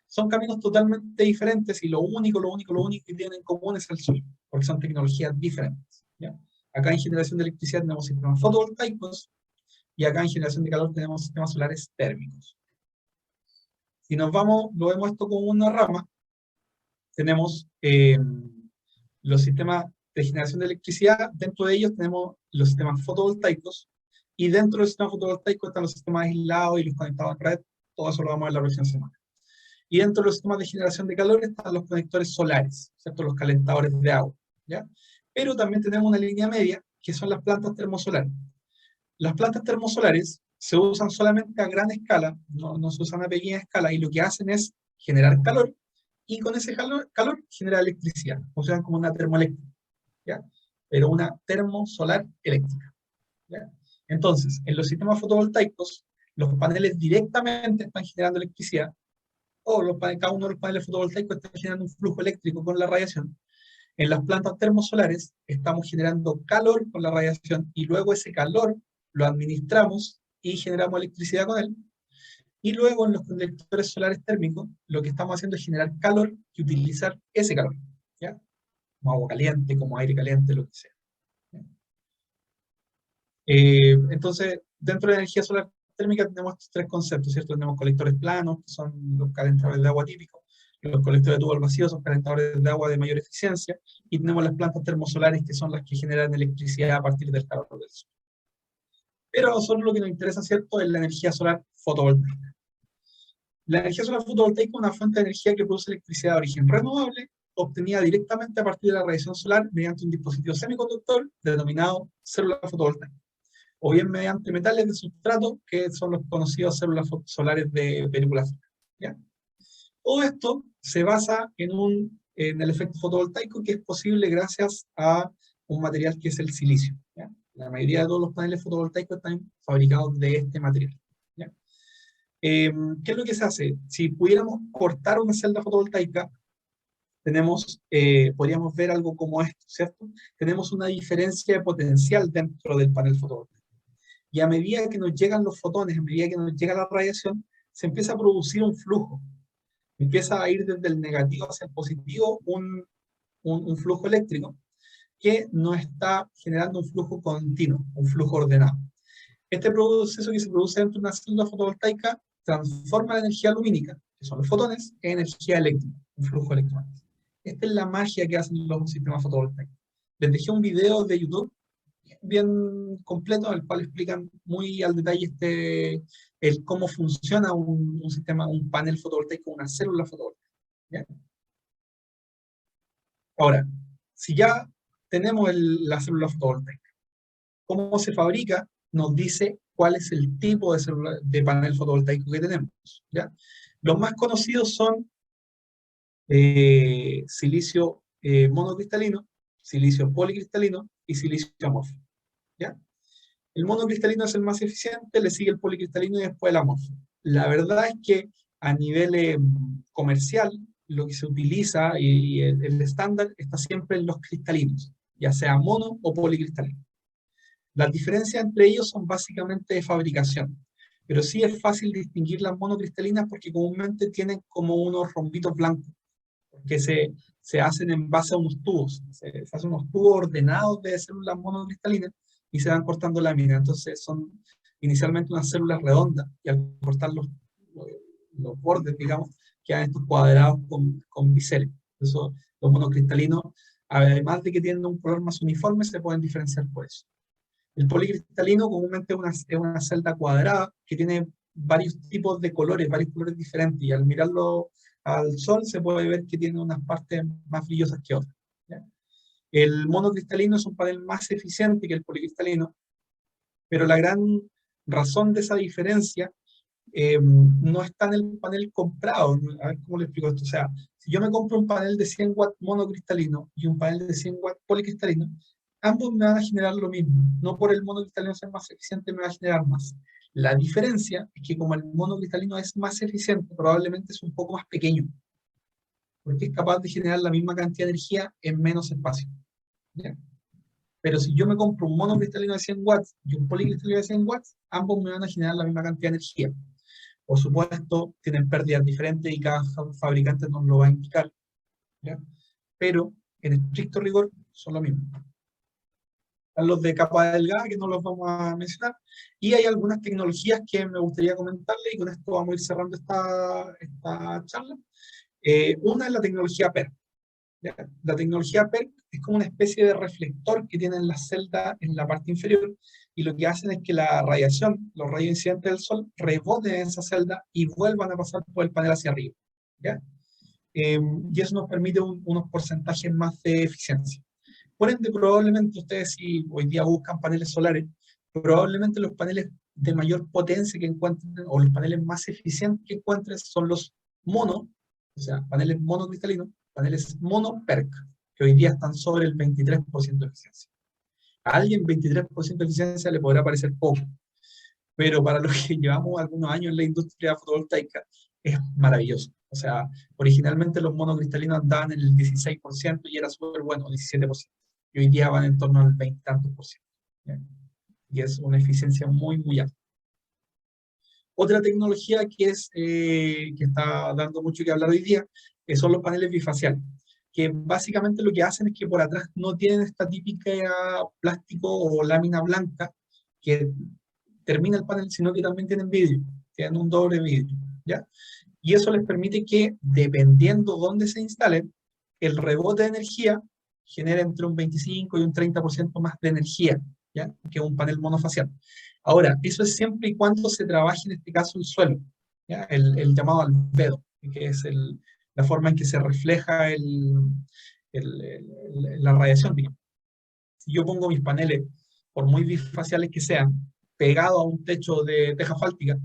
Son caminos totalmente diferentes y lo único que tienen en común es el sol, porque son tecnologías diferentes. ¿Ya? Acá en generación de electricidad tenemos sistemas fotovoltaicos, y acá en generación de calor tenemos sistemas solares térmicos. Si nos vamos, lo vemos esto como una rama, tenemos los sistemas de generación de electricidad, dentro de ellos tenemos los sistemas fotovoltaicos, y dentro del sistema fotovoltaico están los sistemas aislados y los conectados a red. Todo eso lo vamos a ver la próxima semana. Y dentro de los sistemas de generación de calor están los conectores solares, ¿cierto? Los calentadores de agua, ¿ya? Pero también tenemos una línea media, que son las plantas termosolares. Las plantas termosolares se usan solamente a gran escala, no se usan a pequeña escala, y lo que hacen es generar calor, y con ese calor genera electricidad, funcionan como una termoeléctrica, ¿ya? Pero una termosolar eléctrica, ¿ya? Entonces, en los sistemas fotovoltaicos, los paneles directamente están generando electricidad, o cada uno de los paneles fotovoltaicos está generando un flujo eléctrico con la radiación. En las plantas termosolares estamos generando calor con la radiación, y luego ese calor lo administramos y generamos electricidad con él. Y luego en los colectores solares térmicos, lo que estamos haciendo es generar calor y utilizar ese calor, ¿ya? Como agua caliente, como aire caliente, lo que sea. Entonces, dentro de la energía solar térmica tenemos estos tres conceptos, ¿cierto? Tenemos colectores planos, que son los calentadores de agua típicos, los colectores de tubo al vacío son calentadores de agua de mayor eficiencia, y tenemos las plantas termosolares, que son las que generan electricidad a partir del calor del sol. Pero a nosotros lo que nos interesa, ¿cierto?, es la energía solar fotovoltaica. La energía solar fotovoltaica es una fuente de energía que produce electricidad de origen renovable, obtenida directamente a partir de la radiación solar mediante un dispositivo semiconductor denominado célula fotovoltaica, o bien mediante metales de sustrato, que son los conocidos células solares de película fina, ¿ya? Todo esto se basa en el efecto fotovoltaico, que es posible gracias a un material que es el silicio, ¿ya? La mayoría de todos los paneles fotovoltaicos están fabricados de este material, ¿ya? ¿Qué es lo que se hace? Si pudiéramos cortar una celda fotovoltaica, podríamos ver algo como esto, ¿cierto? Tenemos una diferencia de potencial dentro del panel fotovoltaico. Y a medida que nos llegan los fotones, a medida que nos llega la radiación, se empieza a producir un flujo. Empieza a ir desde el negativo hacia el positivo un flujo eléctrico, que no está generando un flujo continuo, un flujo ordenado. Este proceso que se produce dentro de una célula fotovoltaica transforma la energía lumínica, que son los fotones, en energía eléctrica, un flujo electromagnético. Esta es la magia que hacen los sistemas fotovoltaicos. Les dejé un video de YouTube bien completo, en el cual explican muy al detalle cómo funciona un sistema, un panel fotovoltaico, una célula fotovoltaica, ¿ya? Ahora, si ya tenemos la célula fotovoltaica, cómo se fabrica, nos dice cuál es el tipo de panel fotovoltaico que tenemos, ¿ya? Los más conocidos son silicio monocristalino, silicio policristalino y silicio amorfo, ¿ya? El monocristalino es el más eficiente, le sigue el policristalino y después el amorfo. La verdad es que a nivel comercial, lo que se utiliza y el estándar está siempre en los cristalinos, ya sea mono o policristalino. Las diferencias entre ellos son básicamente de fabricación, pero sí es fácil distinguir las monocristalinas porque comúnmente tienen como unos rombitos blancos, que se hacen en base a unos tubos. Se hacen unos tubos ordenados de células monocristalinas y se van cortando láminas. Entonces son inicialmente unas células redondas, y al cortar los bordes, digamos, quedan estos cuadrados con biseles. Eso, los monocristalinos, además de que tienen un color más uniforme, se pueden diferenciar por eso. El policristalino comúnmente es una celda cuadrada que tiene varios tipos de colores, varios colores diferentes, y al mirarlo al sol se puede ver que tiene unas partes más brillosas que otras, ¿ya? El monocristalino es un panel más eficiente que el policristalino, pero la gran razón de esa diferencia no está en el panel comprado. A ver cómo le explico esto. O sea, si yo me compro un panel de 100 watts monocristalino y un panel de 100 watts policristalino, ambos me van a generar lo mismo. No por el monocristalino ser más eficiente me va a generar más. La diferencia es que como el monocristalino es más eficiente, probablemente es un poco más pequeño, porque es capaz de generar la misma cantidad de energía en menos espacio, ¿ya? Pero si yo me compro un monocristalino de 100 watts y un policristalino de 100 watts, ambos me van a generar la misma cantidad de energía. Por supuesto, tienen pérdidas diferentes y cada fabricante nos lo va a indicar, ¿ya? Pero en estricto rigor son lo mismo. Están los de capa delgada, que no los vamos a mencionar, y hay algunas tecnologías que me gustaría comentarle, y con esto vamos a ir cerrando esta charla. Una es la tecnología PERC. ¿Ya? La tecnología PERC es como una especie de reflector que tienen las celdas en la parte inferior, y lo que hacen es que la radiación, los rayos incidentes del sol, reboten en esa celda y vuelvan a pasar por el panel hacia arriba, ¿ya? Y eso nos permite unos porcentajes más de eficiencia. Por ende, probablemente ustedes, si hoy día buscan paneles solares, probablemente los paneles de mayor potencia que encuentren, o los paneles más eficientes que encuentren, son los mono, o sea, paneles monocristalinos, paneles mono PERC, que hoy día están sobre el 23% de eficiencia. A alguien 23% de eficiencia le podrá parecer poco, pero para los que llevamos algunos años en la industria fotovoltaica, es maravilloso. O sea, originalmente los monocristalinos andaban en el 16% y era súper bueno, 17%. Y hoy día van en torno al 20 tantos por ciento. ¿Ya? Y es una eficiencia muy, muy alta. Otra tecnología que está dando mucho que hablar hoy día, son los paneles bifaciales, que básicamente lo que hacen es que por atrás no tienen esta típica plástico o lámina blanca que termina el panel, sino que también tienen vidrio, tienen un doble vidrio, ¿ya? Y eso les permite que, dependiendo dónde se instalen, el rebote de energía genera entre un 25 y un 30% más de energía, ¿ya? Que un panel monofacial. Ahora, eso es siempre y cuando se trabaje, en este caso, el suelo, ¿ya? El llamado albedo, que es la forma en que se refleja la radiación, digamos. Si yo pongo mis paneles, por muy bifaciales que sean, pegados a un techo de teja asfáltica,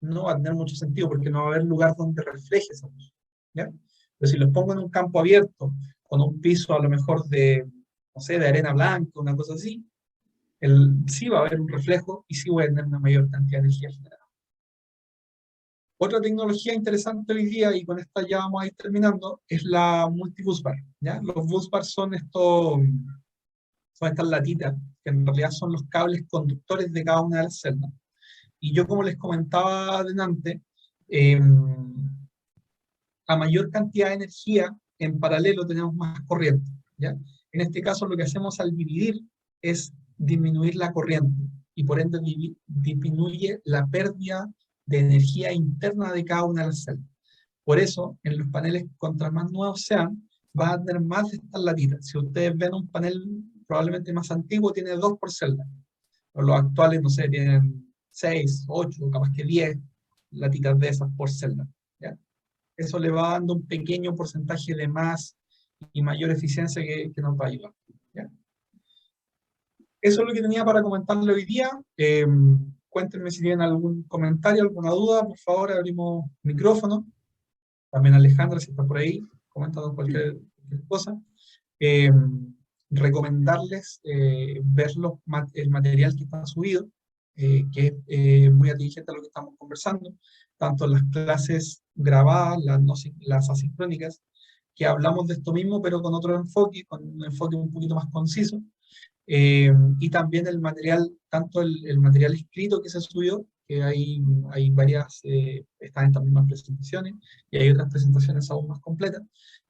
no va a tener mucho sentido porque no va a haber lugar donde refleje esa luz, ¿ya? Pero si los pongo en un campo abierto, con un piso a lo mejor de, no sé, de arena blanca, una cosa así, sí va a haber un reflejo y sí voy a tener una mayor cantidad de energía generada. Otra tecnología interesante hoy día, y con esta ya vamos a ir terminando, es la multibusbar, ¿ya? Los busbar son estas latitas, que en realidad son los cables conductores de cada una de las celdas. Y yo, como les comentaba adelante, a mayor cantidad de energía, en paralelo tenemos más corriente, ¿ya? En este caso, lo que hacemos al dividir es disminuir la corriente, y por ende disminuye la pérdida de energía interna de cada una de las celdas. Por eso, en los paneles, contra más nuevos sean, van a tener más de estas latitas. Si ustedes ven un panel probablemente más antiguo, tiene 2 por celda. Los actuales, no sé, tienen 6, 8, capaz que 10 latitas de esas por celda, ¿ya? Eso le va dando un pequeño porcentaje de más y mayor eficiencia que nos va a ayudar, ¿ya? Eso es lo que tenía para comentarle hoy día. Cuéntenme si tienen algún comentario, alguna duda, por favor, abrimos micrófono. También Alejandra, si está por ahí, comentando cualquier cosa. Recomendarles ver el material que está subido, que es muy atingente a lo que estamos conversando, tanto las clases grabadas, las asincrónicas, que hablamos de esto mismo, pero con otro enfoque, con un enfoque un poquito más conciso, y también el material, tanto el material escrito que se subió, que hay varias, están en estas mismas presentaciones, y hay otras presentaciones aún más completas,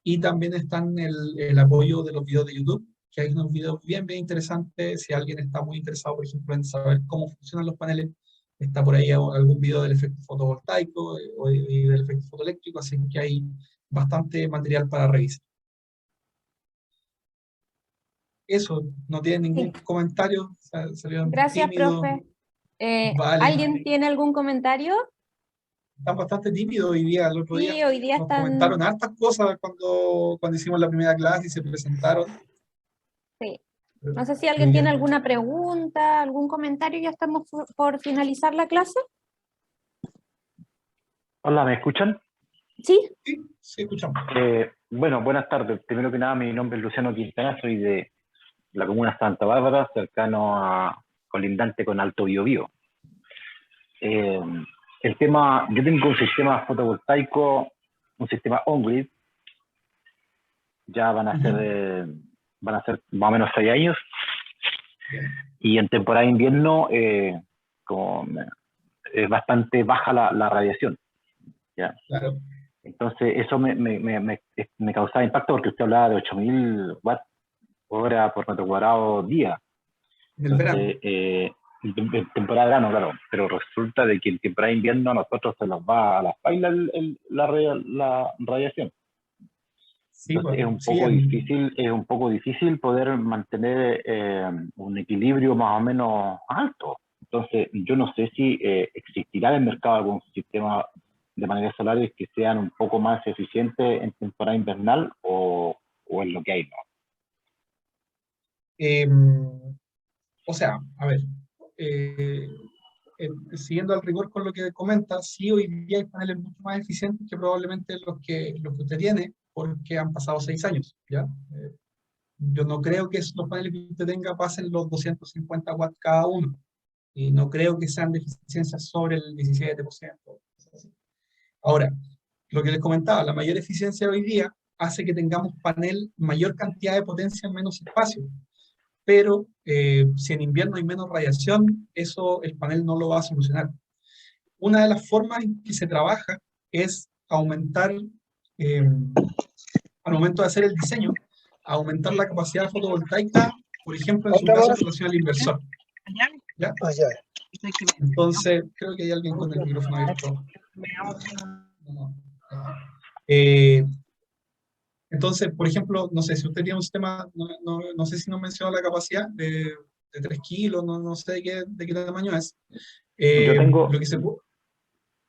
y también están el apoyo de los videos de YouTube, que hay unos videos bien interesantes. Si alguien está muy interesado, por ejemplo, en saber cómo funcionan los paneles, está por ahí algún video del efecto fotovoltaico, y del efecto fotoeléctrico, así que hay bastante material para revisar. Eso, no tienen ningún comentario, salieron Gracias, tímidos. profe. Vale. ¿Alguien tiene algún comentario? Están bastante tímidos hoy día. El otro día Sí, hoy día nos están... comentaron hartas cosas cuando hicimos la primera clase y se presentaron. Sí. No sé si alguien tiene alguna pregunta, algún comentario. Ya estamos por finalizar la clase. Hola, ¿me escuchan? Sí. Sí, escuchamos. Bueno, buenas tardes. Primero que nada, mi nombre es Luciano Quintana, soy de la comuna Santa Bárbara, colindante con Alto Biobío. Yo tengo un sistema fotovoltaico, un sistema on-grid, ya van a ser más o menos 6 años, y en temporada de invierno es bastante baja la radiación, ¿ya? Claro. Entonces eso me causaba impacto porque usted hablaba de 8.000 watts hora por metro cuadrado día. Entonces, en temporada de verano, claro, pero resulta de que en temporada de invierno a nosotros se nos va a la espalda la radiación. Sí, entonces es un poco difícil poder mantener un equilibrio más o menos alto. Entonces, yo no sé si existirá en el mercado algún sistema de paneles solares que sean un poco más eficientes en temporada invernal o es lo que hay, ¿no? O sea, a ver, siguiendo al rigor con lo que comenta, sí hoy día hay paneles mucho más eficientes que probablemente los que usted tiene, porque han pasado 6 años, ¿ya? Yo no creo que los paneles que usted tenga pasen los 250 watts cada uno, y no creo que sean de eficiencia sobre el 17%. Ahora, lo que les comentaba, la mayor eficiencia hoy día hace que tengamos mayor cantidad de potencia en menos espacio, pero si en invierno hay menos radiación, eso el panel no lo va a solucionar. Una de las formas en que se trabaja es aumentar, al momento de hacer el diseño, aumentar la capacidad fotovoltaica, por ejemplo, en su caso, en relación al inversor. ¿Ya? Entonces, creo que hay alguien con el micrófono abierto. Entonces, por ejemplo, no sé, si usted tiene un sistema, no sé si nos mencionó la capacidad de 3 kilos, no sé de qué tamaño es. Yo tengo, lo que se puede...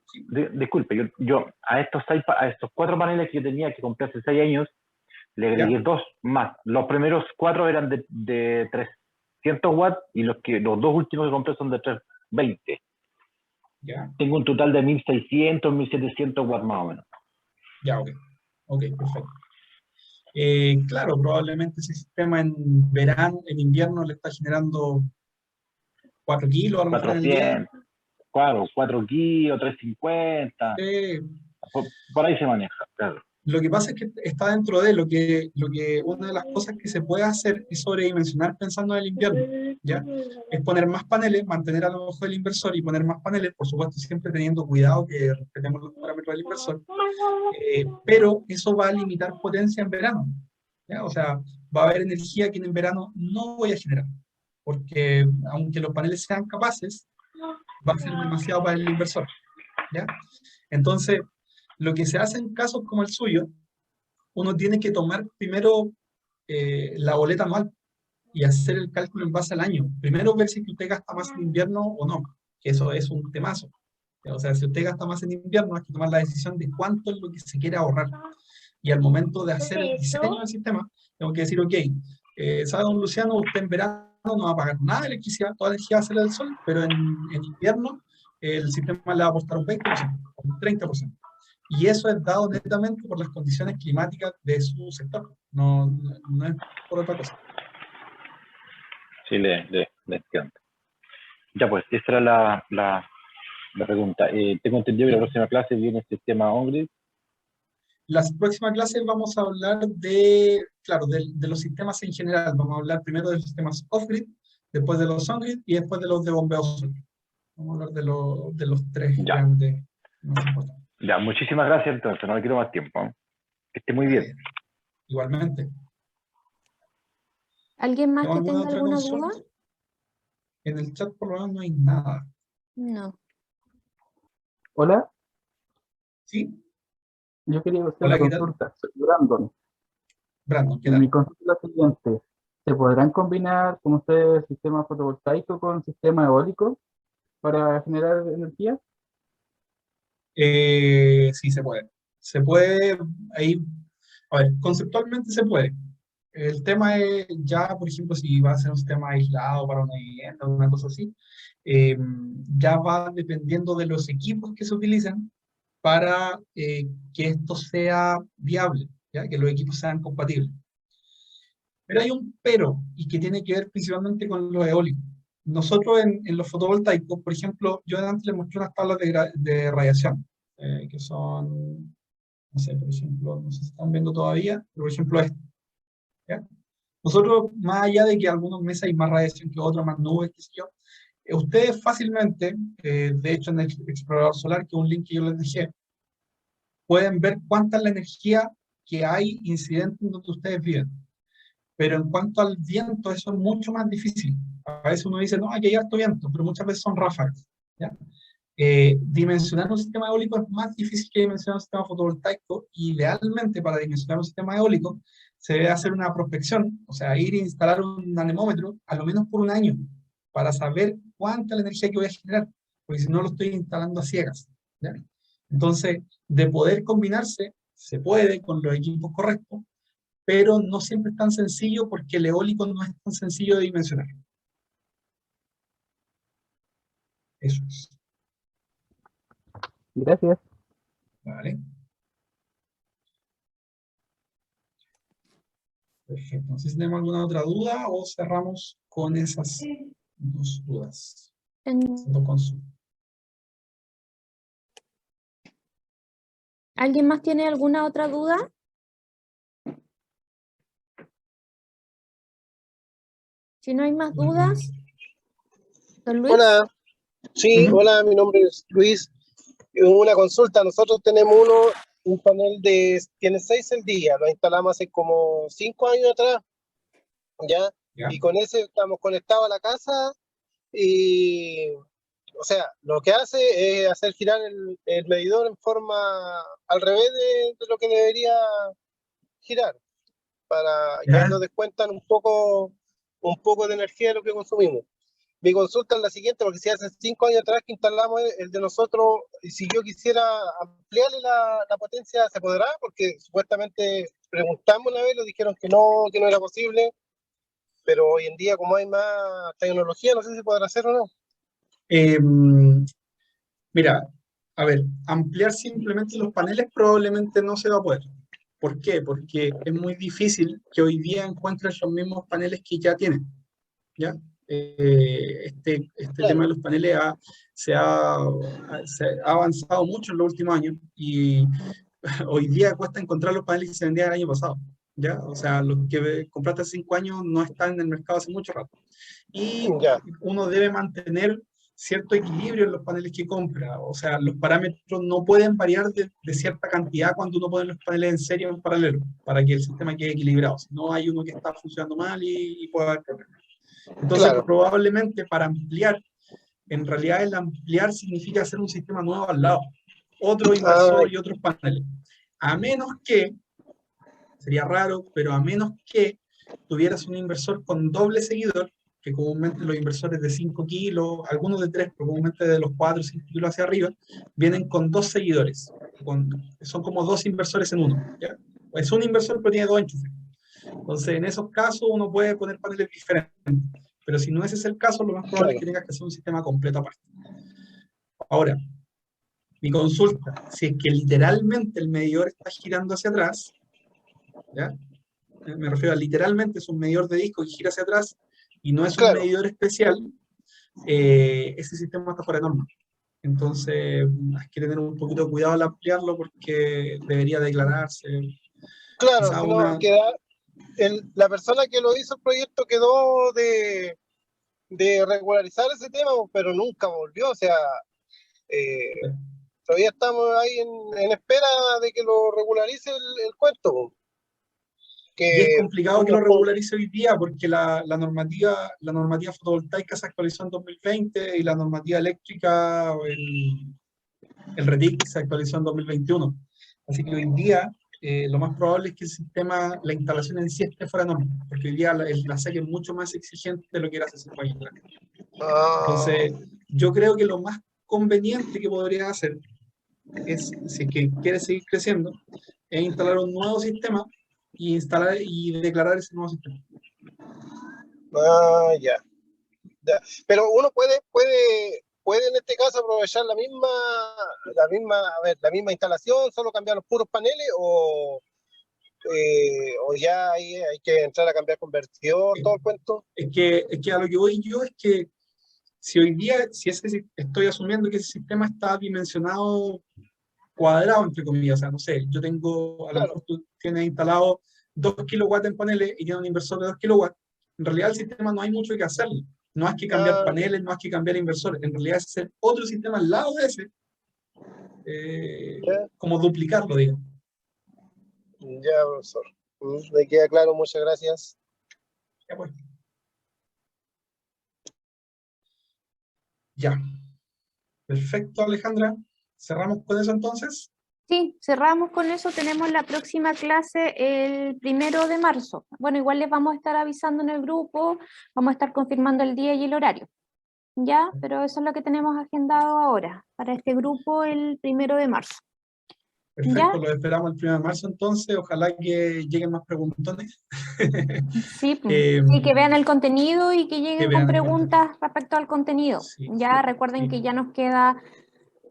Sí. Disculpe, yo a estos 4 paneles que yo tenía, que compré hace 6 años, le agregué 2 más. Los primeros 4 eran de 300 watts y los 2 últimos que compré son de 320. Ya. Tengo un total de 1600, 1700 watts más o menos. Ya, ok, perfecto. Claro, probablemente ese sistema en invierno le está generando 4 kilos a lo mejor en el día. 4 kilos, 350. Por ahí se maneja, claro. Lo que pasa es que está dentro de lo que una de las cosas que se puede hacer es sobredimensionar pensando en el invierno, ¿ya? Es poner más paneles, mantener a lo mejor el inversor y poner más paneles, por supuesto siempre teniendo cuidado que respetemos los parámetros del inversor, pero eso va a limitar potencia en verano, ¿ya? O sea, va a haber energía que en verano no voy a generar, porque aunque los paneles sean capaces, va a ser demasiado para el inversor, ¿ya? Entonces, lo que se hace en casos como el suyo, uno tiene que tomar primero la boleta anual y hacer el cálculo en base al año. Primero ver si usted gasta más en invierno o no, que eso es un temazo. O sea, si usted gasta más en invierno, hay que tomar la decisión de cuánto es lo que se quiere ahorrar. Y al momento de hacer el diseño del sistema, tengo que decir, ok, sabe don Luciano, usted en verano no va a pagar nada de electricidad, toda la energía va a ser del sol, pero en invierno el sistema le va a apostar un 20%, un 30%. Y eso es dado netamente por las condiciones climáticas de su sector, no es por otra cosa. Sí, le entiendo. Ya pues, esa era la pregunta. Tengo entendido que la próxima clase viene el sistema on-grid. Las próximas clases vamos a hablar de los sistemas en general. Vamos a hablar primero de los sistemas off-grid, después de los on-grid y después de los de bombeo solar. Vamos a hablar de los 3 grandes más importantes. Ya, muchísimas gracias entonces, no le quiero más tiempo. Que esté muy bien. Igualmente. ¿Alguien más que tenga alguna duda? En el chat por lo menos no hay nada. No. Hola. ¿Sí? Yo quería hacer Hola, una consulta. Soy Brandon. Brandon, ¿qué tal? Mi consulta es la siguiente. ¿Se podrán combinar, como ustedes, sistema fotovoltaico con sistema eólico para generar energía? Sí, se puede. Se puede, ahí, a ver, conceptualmente se puede. El tema es ya, por ejemplo, si va a ser un sistema aislado para una vivienda o una cosa así, ya va dependiendo de los equipos que se utilizan para que esto sea viable, ¿ya? Que los equipos sean compatibles. Pero hay un pero, y que tiene que ver principalmente con los eólicos. Nosotros en los fotovoltaicos, por ejemplo, yo antes les mostré unas tablas de radiación, que son, no sé, por ejemplo, no sé si están viendo todavía, pero por ejemplo esto, ¿ya? Nosotros, más allá de que algunos meses hay más radiación que otros, más nubes, qué sé yo, ustedes fácilmente, de hecho en el explorador solar, que es un link que yo les dejé, pueden ver cuánta es la energía que hay incidente en donde ustedes viven. Pero en cuanto al viento, eso es mucho más difícil. A veces uno dice, no, aquí hay harto viento, pero muchas veces son ráfagas, ¿ya? Dimensionar un sistema eólico es más difícil que dimensionar un sistema fotovoltaico. Idealmente, para dimensionar un sistema eólico, se debe hacer una prospección, o sea, ir a instalar un anemómetro, a lo menos por un año, para saber cuánta es la energía que voy a generar, porque si no lo estoy instalando a ciegas, ¿ya? Entonces, de poder combinarse, se puede con los equipos correctos, pero no siempre es tan sencillo porque el eólico no es tan sencillo de dimensionar. Eso es. Gracias. Vale. Perfecto. No sé si tenemos alguna otra duda o cerramos con esas dos dudas. Esas dos consultas. ¿Alguien más tiene alguna otra duda? Si no hay más dudas, don Luis. Hola, sí, Ujú. hola, mi nombre es Luis. Una consulta, nosotros tenemos un panel tiene 6 el día, lo instalamos hace como 5 años atrás, ¿ya? Ya. Y con ese estamos conectados a la casa y, o sea, lo que hace es hacer girar el medidor en forma al revés de lo que debería girar, y ahí Ya. nos descuentan un poco de energía de lo que consumimos. Mi consulta es la siguiente, porque si hace 5 años atrás que instalamos el de nosotros, y si yo quisiera ampliarle la potencia, ¿se podrá? Porque supuestamente preguntamos una vez, nos dijeron que no era posible, pero hoy en día como hay más tecnología, no sé si podrá hacer o no. Mira, a ver, ampliar simplemente los paneles probablemente no se va a poder. ¿Por qué? Porque es muy difícil que hoy día encuentres los mismos paneles que ya tienen, ¿ya? Este Claro. tema de los paneles se ha avanzado mucho en los últimos años y hoy día cuesta encontrar los paneles que se vendían el año pasado, ¿ya? O sea, los que compraste hace 5 años no están en el mercado hace mucho rato. Y Ya. uno debe mantener cierto equilibrio en los paneles que compra, o sea, los parámetros no pueden variar de cierta cantidad cuando uno pone los paneles en serie o en paralelo, para que el sistema quede equilibrado, si no hay uno que está funcionando mal y puede haber problemas. Entonces, Claro. probablemente para ampliar, en realidad el ampliar significa hacer un sistema nuevo al lado, otro inversor y otros paneles. A menos que, sería raro, pero a menos que tuvieras un inversor con doble seguidor, que comúnmente los inversores de 5 kilos, algunos de 3, pero comúnmente de los 4 o 5 kilos hacia arriba, vienen con 2 seguidores. Son como 2 inversores en uno, ¿ya? Es un inversor pero tiene 2 enchufes. Entonces, en esos casos uno puede poner paneles diferentes. Pero si no ese es el caso, lo más probable es que tengas que hacer un sistema completo aparte. Ahora, mi consulta, si es que literalmente el medidor está girando hacia atrás, ¿ya? Me refiero a literalmente es un medidor de disco que gira hacia atrás y no es un Claro. medidor especial, ese sistema está fuera de norma. Entonces, hay que tener un poquito de cuidado al ampliarlo porque debería declararse. Claro, Quizá si no, la persona que lo hizo el proyecto quedó de regularizar ese tema, pero nunca volvió, o sea, todavía estamos ahí en espera de que lo regularice el cuento. Y es complicado que lo regularice hoy día porque la normativa fotovoltaica se actualizó en 2020 y la normativa eléctrica, el RETIC, se actualizó en 2021. Así que hoy día lo más probable es que el sistema, la instalación en sí esté fuera de norma, porque hoy día la SEC es mucho más exigente de lo que era hace 5 años. Entonces, yo creo que lo más conveniente que podría hacer es, si es que quiere seguir creciendo, es instalar un nuevo sistema y instalar y declarar ese nuevo sistema. Ya. Pero uno puede en este caso aprovechar la misma instalación, solo cambiar los puros paneles o ya hay que entrar a cambiar convertidor, todo el cuento. Es que a lo que voy yo es que si hoy día, estoy asumiendo que ese sistema está dimensionado cuadrado, entre comillas, o sea, no sé, yo tengo, a lo mejor tú tienes instalado 2 kilowatts en paneles y tienes un inversor de 2 kilowatts, en realidad el sistema no hay mucho que hacerle, no hay que cambiar paneles, no hay que cambiar inversores, en realidad es hacer otro sistema al lado de ese, como duplicarlo, digamos. Ya, profesor, me queda claro, muchas gracias. Ya, pues. Ya. Perfecto, Alejandra. ¿Cerramos con eso entonces? Sí, cerramos con eso. Tenemos la próxima clase el 1 de marzo. Bueno, igual les vamos a estar avisando en el grupo, vamos a estar confirmando el día y el horario. Ya, pero eso es lo que tenemos agendado ahora, para este grupo el 1 de marzo. Perfecto, lo esperamos el 1 de marzo entonces, ojalá que lleguen más preguntones. Sí, sí, que vean el contenido y que lleguen vean con el preguntas respecto al contenido. Sí, Ya recuerden sí. que ya nos queda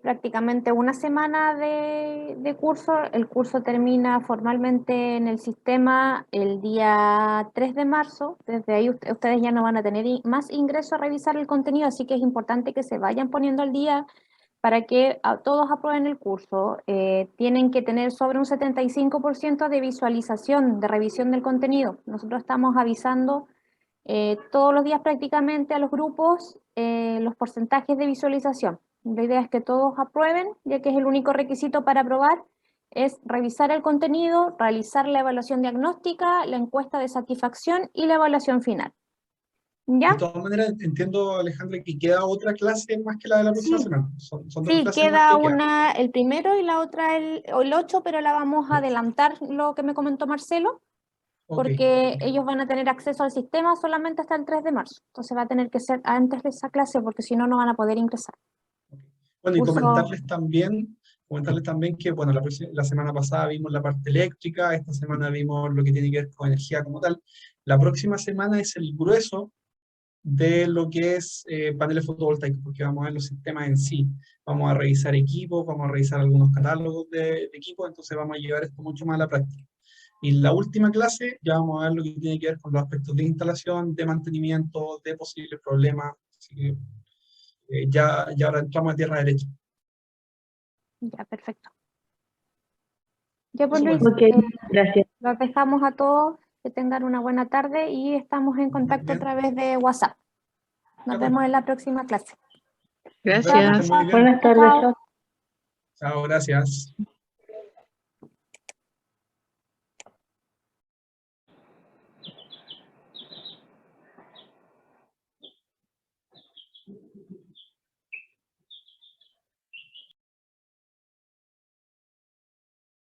prácticamente una semana de curso. El curso termina formalmente en el sistema el día 3 de marzo. Desde ahí ustedes ya no van a tener más ingreso a revisar el contenido, así que es importante que se vayan poniendo al día para que todos aprueben el curso. Tienen que tener sobre un 75% de visualización, de revisión del contenido. Nosotros estamos avisando todos los días prácticamente a los grupos los porcentajes de visualización. La idea es que todos aprueben, ya que es el único requisito para aprobar, es revisar el contenido, realizar la evaluación diagnóstica, la encuesta de satisfacción y la evaluación final. ¿Ya? De todas maneras, entiendo, Alejandra, que queda otra clase más que la de la próxima Sí. semana. Son 2 Sí, clases más queda que quedan. una el primero y la otra el 8, pero la vamos a adelantar lo que me comentó Marcelo, Ok. porque ellos van a tener acceso al sistema solamente hasta el 3 de marzo. Entonces va a tener que ser antes de esa clase, porque si no, no van a poder ingresar. Bueno, y Curso- comentarles también que, bueno, la semana pasada vimos la parte eléctrica, esta semana vimos lo que tiene que ver con energía como tal. La próxima semana es el grueso de lo que es paneles fotovoltaicos, porque vamos a ver los sistemas en sí. Vamos a revisar equipos, vamos a revisar algunos catálogos de equipos, entonces vamos a llevar esto mucho más a la práctica. Y la última clase ya vamos a ver lo que tiene que ver con los aspectos de instalación, de mantenimiento, de posibles problemas. Así que ya ahora entramos a tierra derecha. Ya, perfecto. Ya, pues Eso, Luis, bueno. Gracias. los dejamos a todos, que tengan una buena tarde y estamos en contacto a Bien. través de WhatsApp. Nos Ya, vemos en la próxima clase. Nos vemos, que estén muy bien. Buenas tardes. Chao. Chao. Chao, gracias.